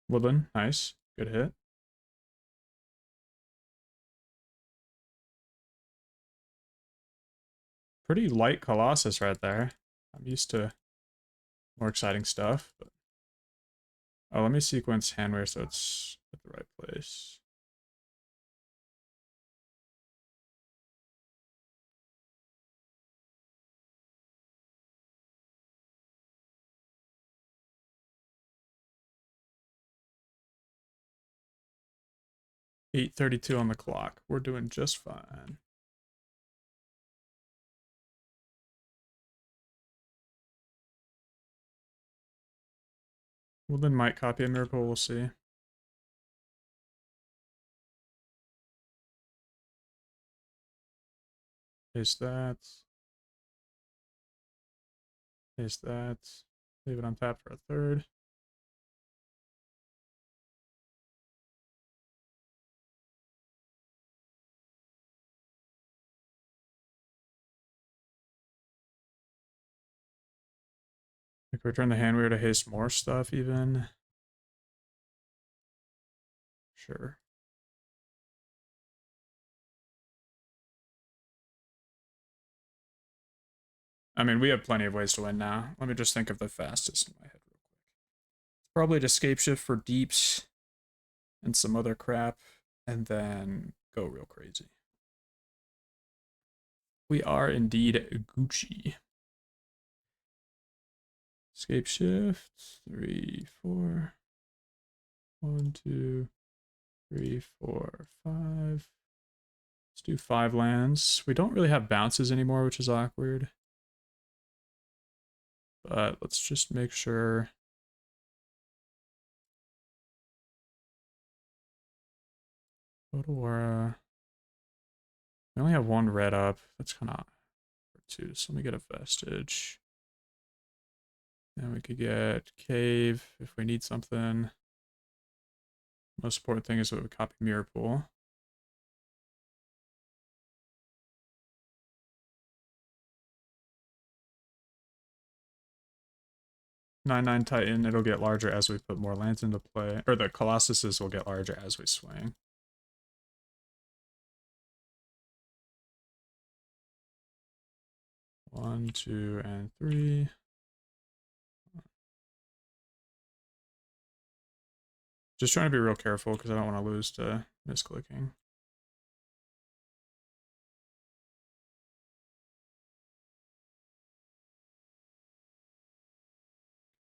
Woodland, nice. Good hit. Pretty light Colossus right there. I'm used to more exciting stuff. But... Oh, let me sequence Handwear so it's at the right place. .32 on the clock. We're doing just fine. Woodland might copy a Miracle, we'll see. Paste that. Paste that. Leave it on tap for a third. We can return the Handwear to haste more stuff even. Sure. I mean, we have plenty of ways to win now. Let me just think of the fastest in my head real quick. Probably to Scape Shift for Deeps and some other crap, and then go real crazy. We are indeed Gucci. Escape shift. 3, 4. 1, 2, 3, 4, 5. Let's do 5 lands. We don't really have bounces anymore, which is awkward. But let's just make sure. Aura. We only have 1 red up. That's kind of 2. So let me get a vestige. And we could get cave if we need something. Most important thing is that we copy mirror pool. Nine Titan, it'll get larger as we put more lands into play. Or the Colossuses will get larger as we swing. One, 2, and 3. Just trying to be real careful because I don't want to lose to misclicking.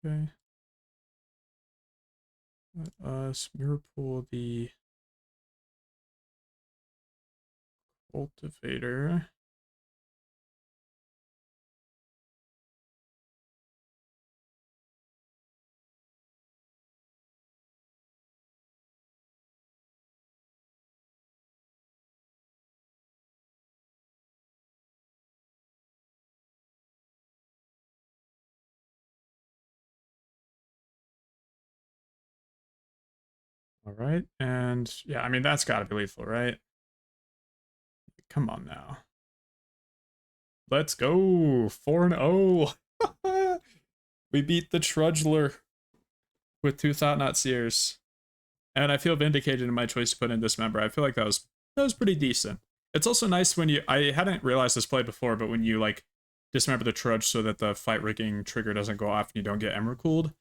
Okay. Let us mirror pool the cultivator. All right, and yeah, I mean, that's got to be lethal, right? Come on now. Let's go. 4-0. We beat the Trudgeler with 2 Thought-Knot Seers. And I feel vindicated in my choice to put in Dismember. I feel like that was pretty decent. It's also nice when I hadn't realized this play before, but when you like Dismember the Trudge so that the fight rigging trigger doesn't go off and you don't get Emerald cooled.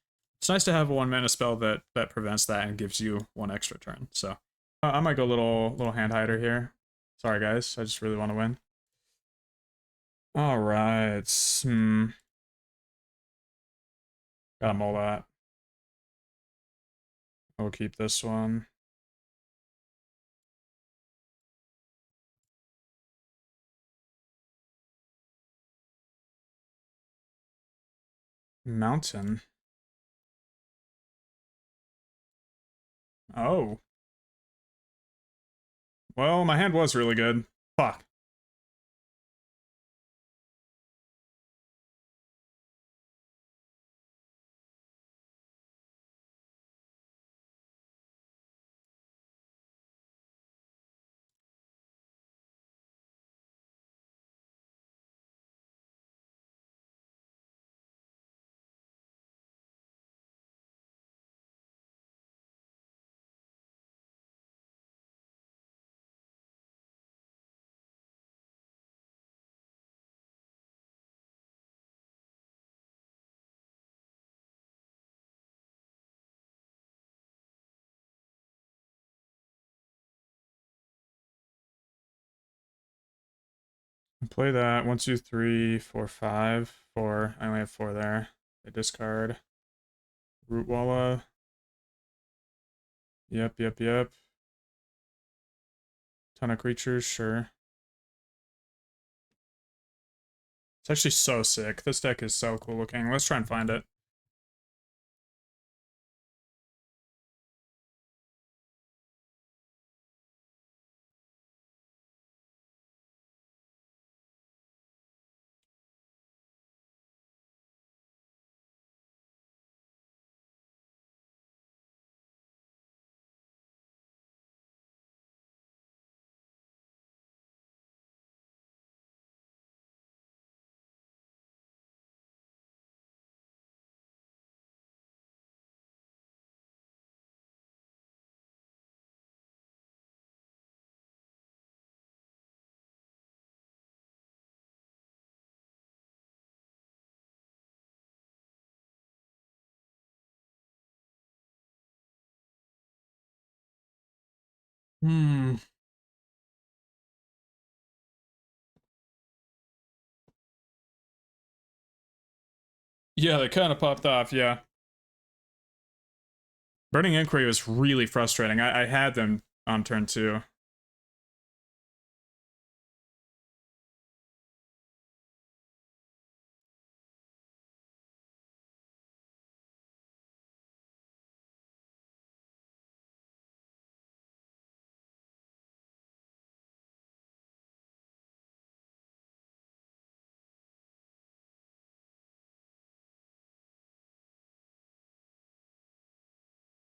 It's nice to have a 1-mana spell that prevents that and gives you 1 extra turn. So I might go little hand hider here. Sorry guys, I just really want to win. All right. Gotta mull that. We'll keep this one. Mountain. Oh. Well, my hand was really good. Fuck. Play that. 1, 2, 3, 4, 5. 4. I only have 4 there. I discard. Rootwalla. Yep. Ton of creatures, sure. It's actually so sick. This deck is so cool looking. Let's try and find it. Hmm. Yeah, they kind of popped off, yeah. Burning Inquiry was really frustrating. I had them on turn 2.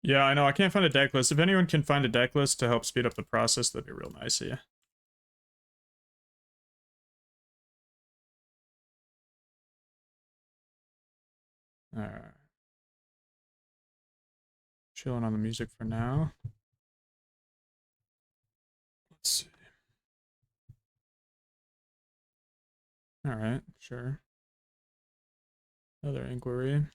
Yeah, I know. I can't find a deck list. If anyone can find a deck list to help speed up the process, that'd be real nice, yeah. Alright. Chilling on the music for now. Let's see. Alright, sure. Another inquiry.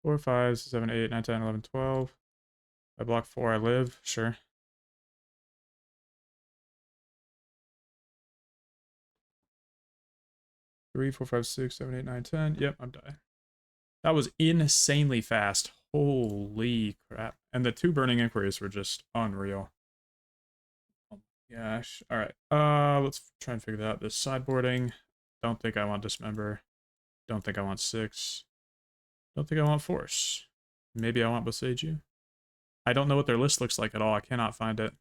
Four, 5, 6, 7, 8, 9, 10, 11, 12. I block 4, I live. Sure. Three, 4, 5, 6, 7, 8, 9, 10. Yep, I'm dying. That was insanely fast. Holy crap. And the 2 burning inquiries were just unreal. Oh my gosh. Alright. Let's try and figure that out. This sideboarding. Don't think I want Dismember. Don't think I want 6. Don't think I want Force. Maybe I want Boseiju. I don't know what their list looks like at all. I cannot find it.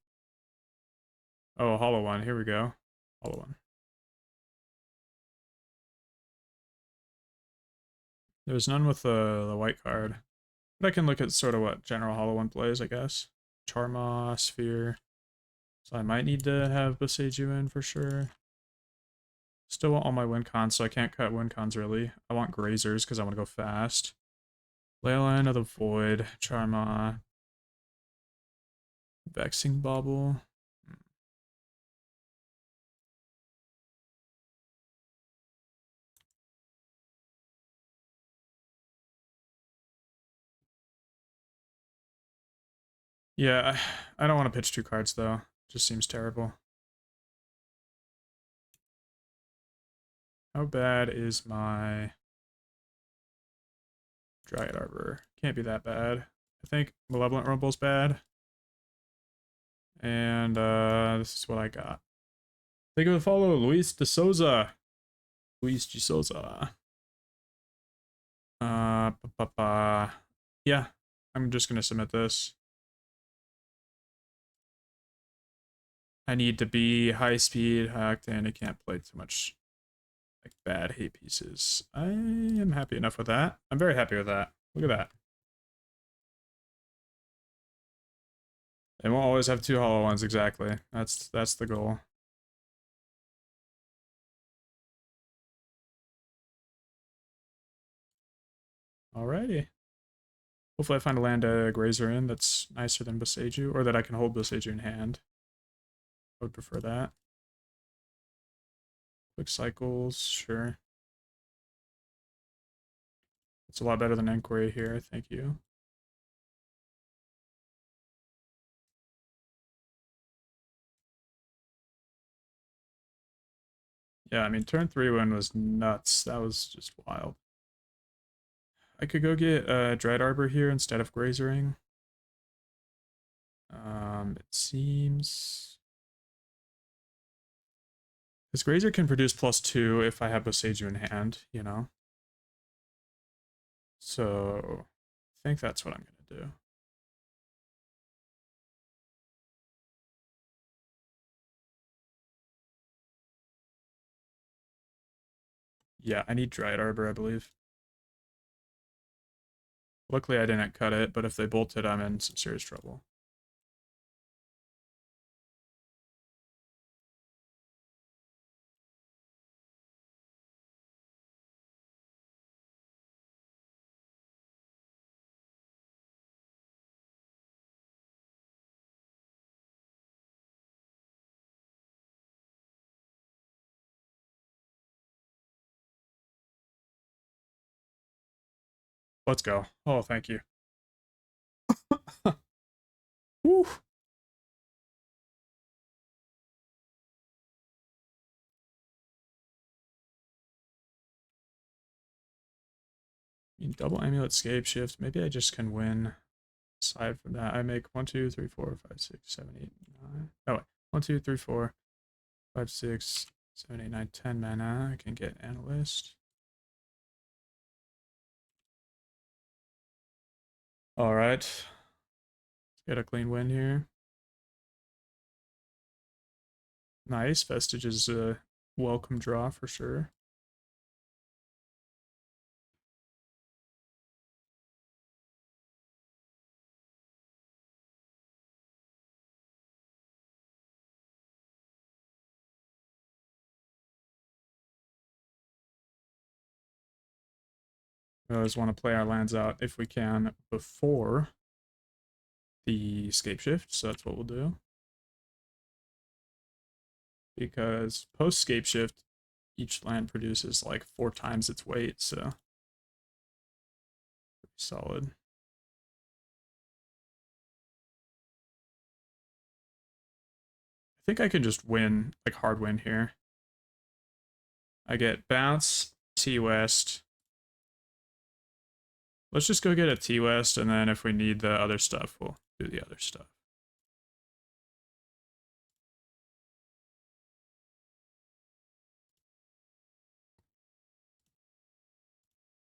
Oh, Hollow One. Here we go. Hollow One. There's none with the white card. But I can look at sort of what General Hollow One plays, I guess. Charma, Sphere. So I might need to have Boseiju in for sure. Still want all my win cons, so I can't cut win cons really. I want Grazers because I want to go fast. Leyline of the Void, Charma. Vexing Bauble. Yeah, I don't want to pitch 2 cards though. Just seems terrible. How bad is my Dryad Arbor? Can't be that bad. I think Malevolent Rumble's bad. And this is what I got. Thank you for the follow, Luis de Souza. Luis de Souza. Yeah, I'm just gonna submit this. I need to be high speed, high octane. I can't play too much like bad hate pieces. I am happy enough with that. I'm very happy with that. Look at that. They won't always have 2 hollow ones, exactly. That's the goal. Alrighty. Hopefully I find a land to Grazer in that's nicer than Boseiju, or that I can hold Boseiju in hand. I would prefer that. Quick cycles, sure. It's a lot better than Inquiry here, thank you. Yeah, I mean, turn 3 win was nuts. That was just wild. I could go get Dread Arbor here instead of Grazering. It seems... This Grazer can produce +2 if I have Boseiju in hand, you know? So, I think that's what I'm going to do. Yeah, I need Dryad Arbor, I believe. Luckily I didn't cut it, but if they bolted, I'm in some serious trouble. Let's go. Oh, thank you. Woo. Double amulet scape shift. Maybe I just can win. Aside from that, I make 1, 2, 3, 4, 5, 6, 7, 8, 9. Oh, wait. 1, 2, 3, 4, 5, 6, 7, 8, 9, 10 mana. I can get analyst. All right. Let's get a clean win here. Nice. Vestige is a welcome draw for sure. We always want to play our lands out if we can before the scape shift, so that's what we'll do. Because post scape shift, each land produces like 4 times its weight, so pretty solid. I think I can just win, like hard win here. I get bounce, T-West. Let's just go get a T-West, and then if we need the other stuff, we'll do the other stuff.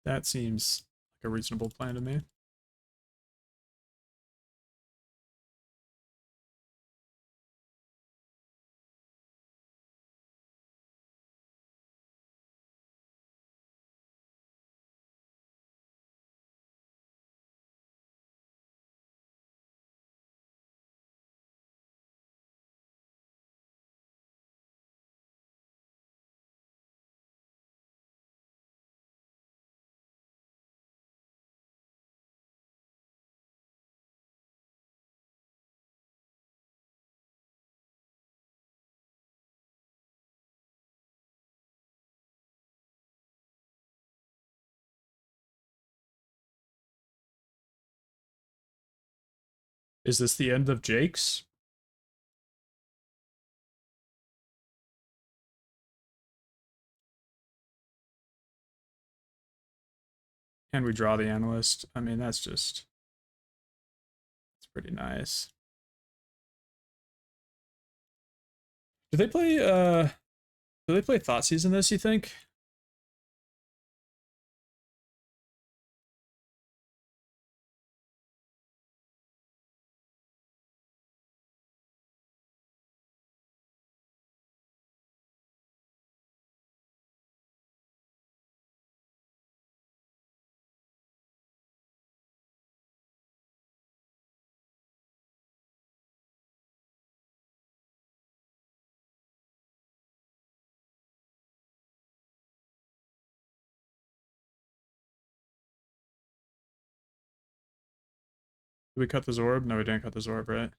That seems like a reasonable plan to me. Is this the end of Jake's? And we draw the analyst. I mean, that's pretty nice. Do they play Thoughtseize in this, you think? Did we cut the Zorb? No, we didn't cut the Zorb, right?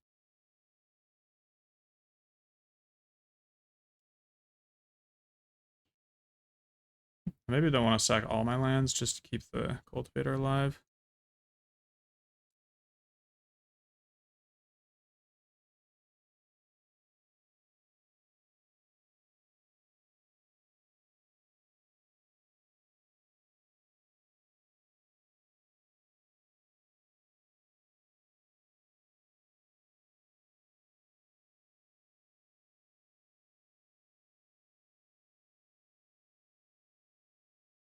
Maybe I don't want to sack all my lands just to keep the Cultivator alive.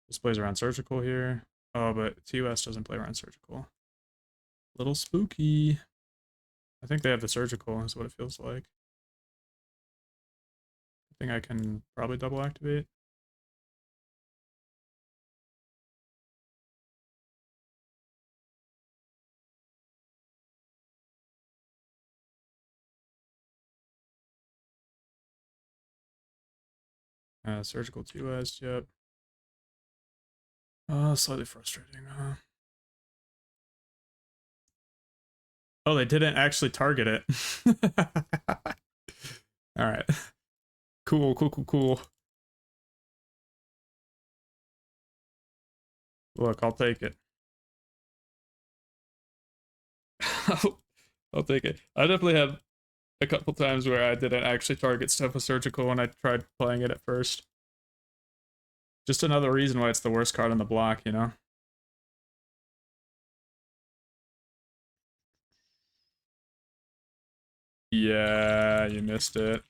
This plays around Surgical here. Oh, but TUS doesn't play around Surgical. Little spooky. I think they have the Surgical, is what it feels like. I think I can probably double activate. Surgical TUS, yep. Slightly frustrating, huh? Oh, they didn't actually target it. All right. Cool, cool, cool, cool. Look, I'll take it. I'll take it. I definitely had a couple times where I didn't actually target stuff with surgical when I tried playing it at first. Just another reason why it's the worst card on the block, you know? Yeah, you missed it.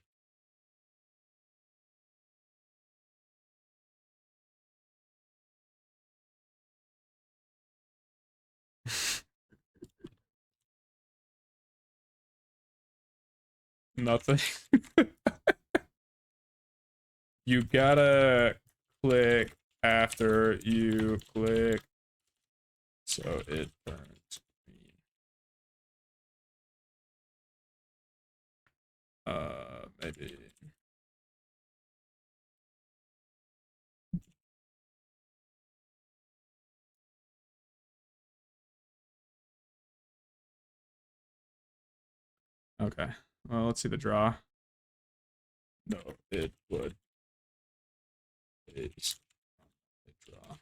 Nothing. You gotta click after you click so it turns green. Maybe. Okay. Well, let's see the draw. No, it would. It's a draw.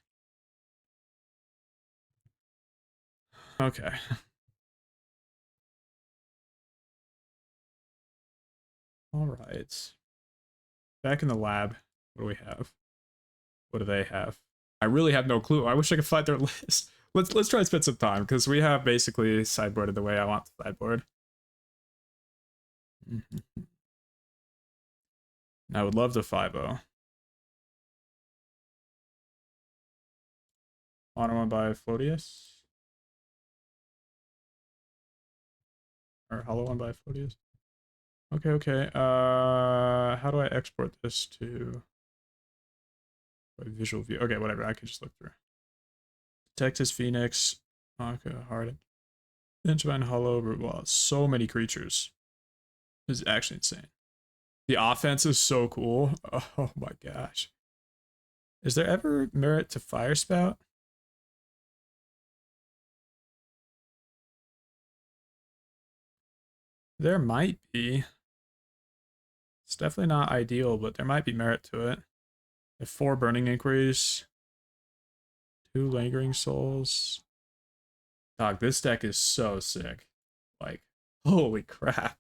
Okay. All right. Back in the lab. What do we have? What do they have? I really have no clue. I wish I could find their list. Let's try to spend some time because we have basically sideboarded the way I want the sideboard. I would love to 5-0. Honor one by Floatius. Or hollow one by Floatius. Okay, okay. How do I export this to visual view? Okay, whatever. I can just look through. Texas Phoenix. Okay, Harden. Benjamin Hollow. Wow, so many creatures. This is actually insane. The offense is so cool. Oh my gosh. Is there ever merit to Fire Spout? There might be. It's definitely not ideal, but there might be merit to it. I have 4 Burning Inquiries, 2 Lingering Souls. Dog, this deck is so sick. Like, holy crap.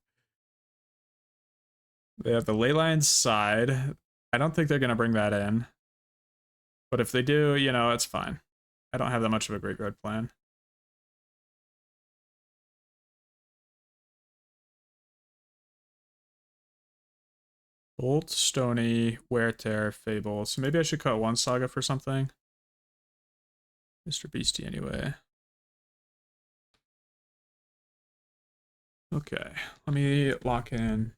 They have the Leyline side. I don't think they're going to bring that in. But if they do, you know, it's fine. I don't have that much of a graveyard plan. Bolt, Stony, Wear Tear, Fable. So maybe I should cut 1 Saga for something. Mr. Beastie anyway. Okay, let me lock in.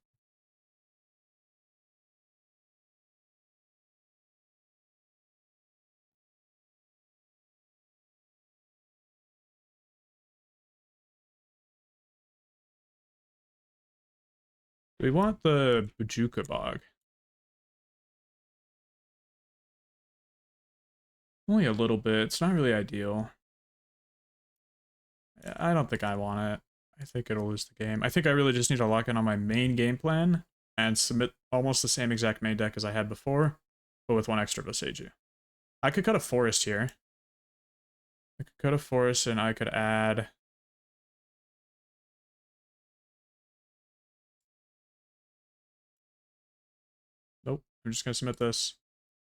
We want the Bajuka Bog. Only a little bit. It's not really ideal. I don't think I want it. I think it'll lose the game. I think I really just need to lock in on my main game plan and submit almost the same exact main deck as I had before, but with 1 extra Boseiju. I could cut a forest here. I could cut a forest and I could add... Nope, I'm just going to submit this.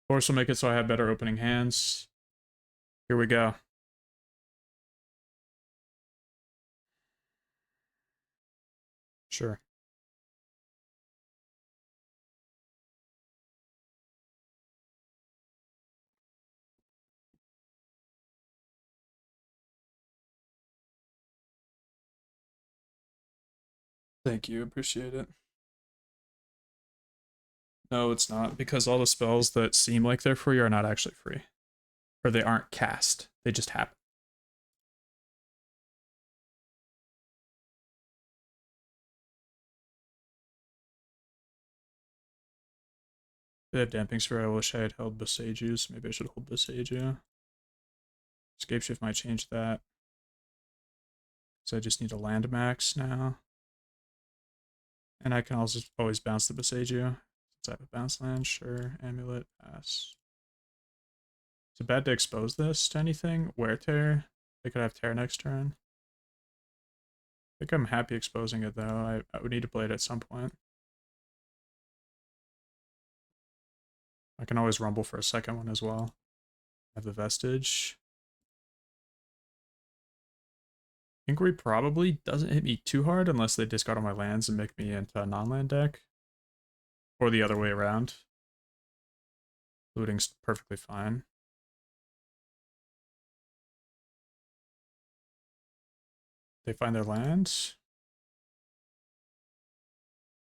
Forest will make it so I have better opening hands. Here we go. Sure. Thank you, appreciate it. No, it's not, because all the spells that seem like they're free are not actually free. Or they aren't cast. They just happen. They have Damping Sphere. I wish I had held Boseiju, so maybe I should hold Boseiju. Escape Shift might change that. So I just need a land max now. And I can also always bounce the Boseiju. Since I have a bounce land, sure. Amulet, pass. Is it bad to expose this to anything? Wear Tear? They could have Tear next turn. think I'm happy exposing it, though. I would need to play it at some point. I can always rumble for a second one as well. I have the Vestige. Inquiry probably doesn't hit me too hard unless they discard all my lands and make me into a non-land deck. Or the other way around. Looting's perfectly fine. They find their lands.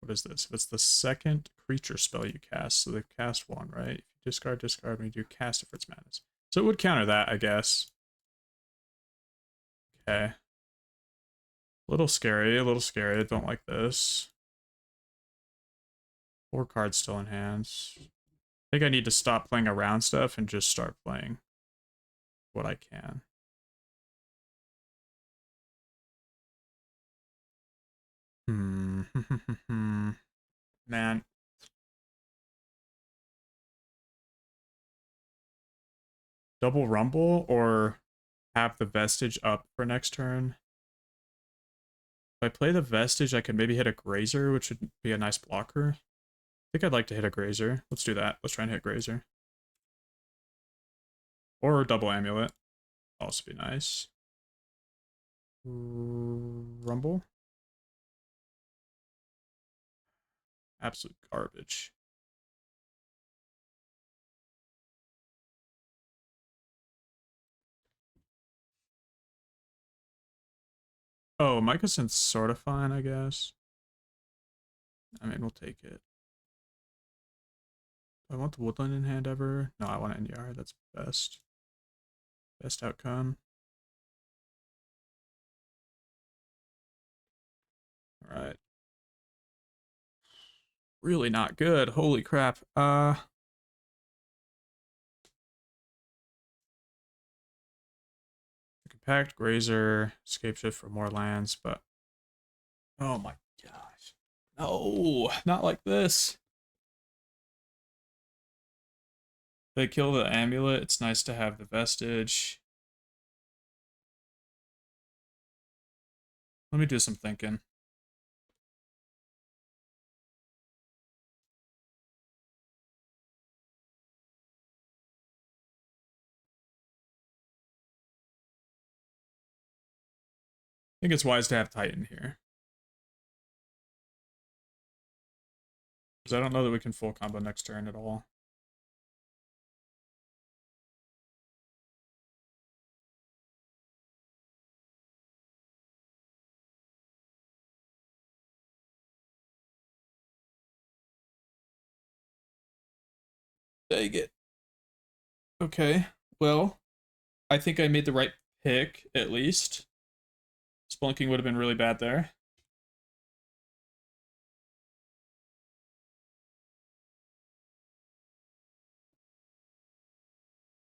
What is this? If it's the second creature spell you cast, so they've cast one, right? If you discard, when you do cast it for its madness. So it would counter that, I guess. Okay. A little scary, I don't like this. 4 cards still in hand. I think I need to stop playing around stuff and just start playing what I can. Man. Double rumble or have the vestige up for next turn. If I play the vestige, I can maybe hit a grazer, which would be a nice blocker. I think I'd like to hit a grazer. Let's do that. Let's try and hit grazer. Or double amulet. Also be nice. Rumble. Absolute garbage. Oh, Mycosynth's sort of fine, I guess. I mean, we'll take it. Do I want the Woodland in hand ever? No, I want NDR. That's best. Best outcome. Alright. Really not good. Holy crap. Compact, Grazer, Escape Shift for more lands, but... Oh my gosh. No, not like this. They kill the amulet. It's nice to have the vestige. Let me do some thinking. I think it's wise to have Titan here. Because I don't know that we can full combo next turn at all. Dang it. Okay, well, I think I made the right pick, at least. Splunking would have been really bad there.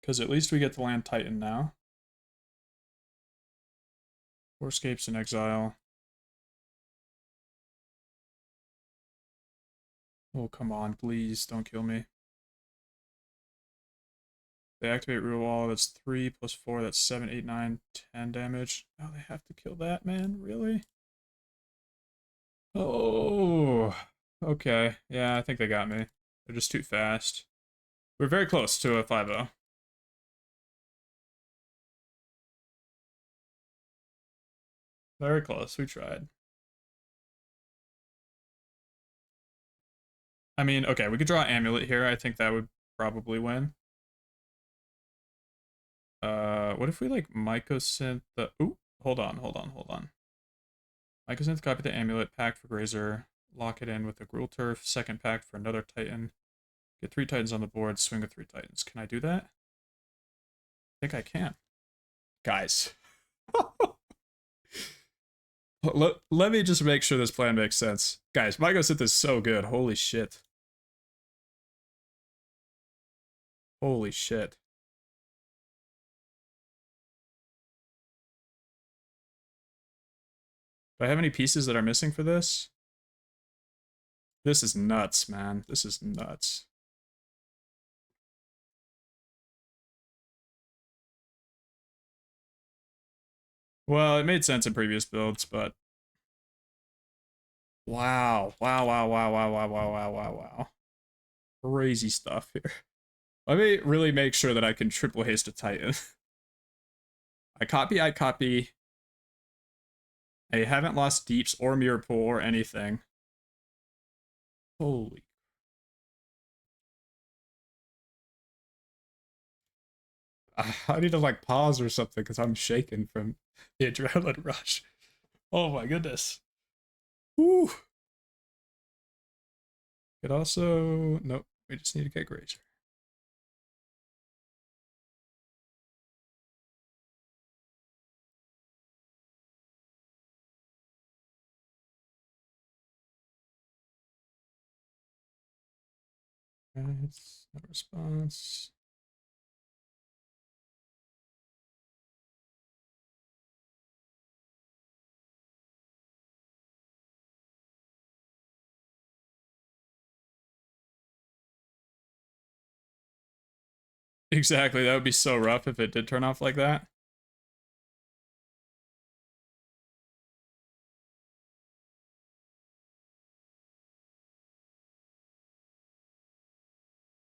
Because at least we get to land Titan now. 4 escapes in exile. Oh, come on, please, don't kill me. They activate Rule Wall, that's 3 plus 4, that's 7, 8, 9, 10 damage. Oh, they have to kill that, man? Really? Oh, okay. Yeah, I think they got me. They're just too fast. We're very close to a 5-0. Very close, we tried. I mean, okay, we could draw Amulet here. I think that would probably win. What if we, like, Mycosynth the... Ooh, hold on. Mycosynth, copy the Amulet, pact for Grazer, lock it in with a Gruul Turf, second pact for another Titan. Get 3 Titans on the board, swing with 3 Titans. Can I do that? I think I can. Guys. let me just make sure this plan makes sense. Guys, Mycosynth is so good. Holy shit. Holy shit. Do I have any pieces that are missing for this? This is nuts, man. This is nuts. Well, it made sense in previous builds, but Wow. Wow, wow, wow, wow, wow, wow, wow, wow, wow. Crazy stuff here. Let me really make sure that I can triple haste a Titan. I copy. I haven't lost Deeps or Mirror Pool or anything. Holy. I need to like pause or something because I'm shaking from the adrenaline rush. Oh my goodness. Woo. Could also, nope, we just need to get Grazer. That's no response. Exactly, that would be so rough if it did turn off like that.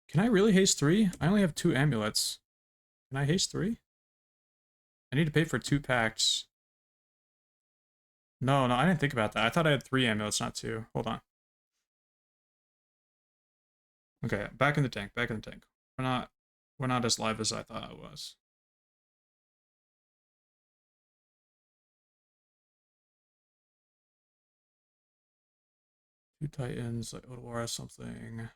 Can I really haste 3? I only have 2 amulets. Can I haste 3? I need to pay for 2 packs. No, I didn't think about that. I thought I had 3 amulets, not 2. Hold on. Okay, back in the tank, back in the tank. We're not as live as I thought I was. Two Titans, like Odawara something.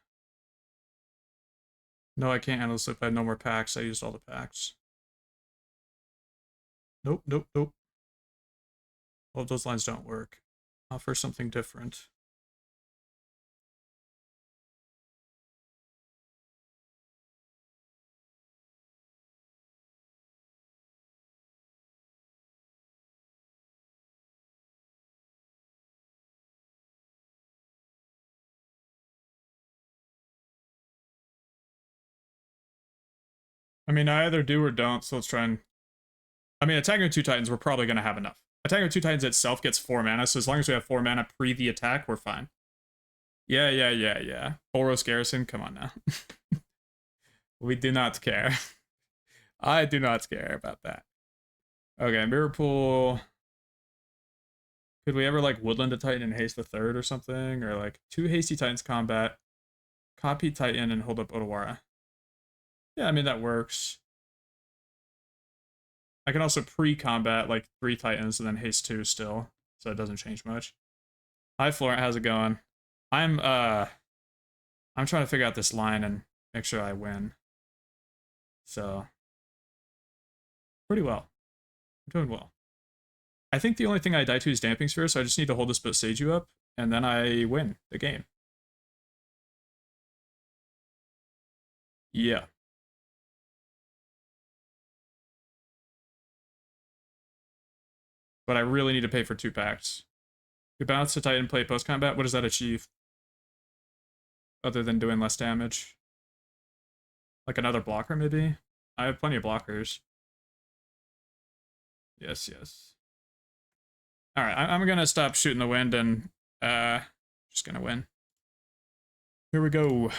No, I can't handle this if I had no more packs. I used all the packs. Nope, nope, nope. All of those lines don't work. Offer something different. I mean, I either do or don't, so let's try and... I mean, attacking with 2 Titans, we're probably going to have enough. Attacking with 2 Titans itself gets 4 mana, so as long as we have 4 mana pre the attack, we're fine. Yeah. Boros Garrison, come on now. We do not care. I do not care about that. Okay, Mirror Pool. Could we ever, like, Woodland a Titan and haste the 3rd or something? Or, like, 2 Hasty Titans combat, copy Titan, and hold up Odawara. Yeah, I mean, that works. I can also pre-combat, like, 3 Titans and then haste 2 still, so it doesn't change much. Hi, Florent, how's it going? I'm trying to figure out this line and make sure I win. So, pretty well. I'm doing well. I think the only thing I die to is Damping Sphere, so I just need to hold this Boseiju up, and then I win the game. Yeah. But I really need to pay for 2 packs. We bounce to Titan, play post-combat. What does that achieve? Other than doing less damage? Like another blocker, maybe? I have plenty of blockers. Yes. Alright, I'm gonna stop shooting the wind and, just gonna win. Here we go.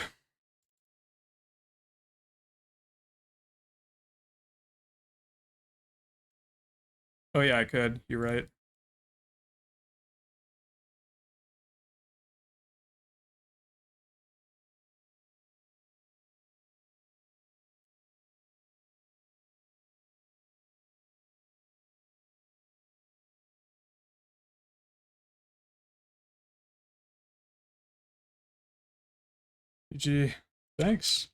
Oh yeah, I could. You're right. GG. Thanks.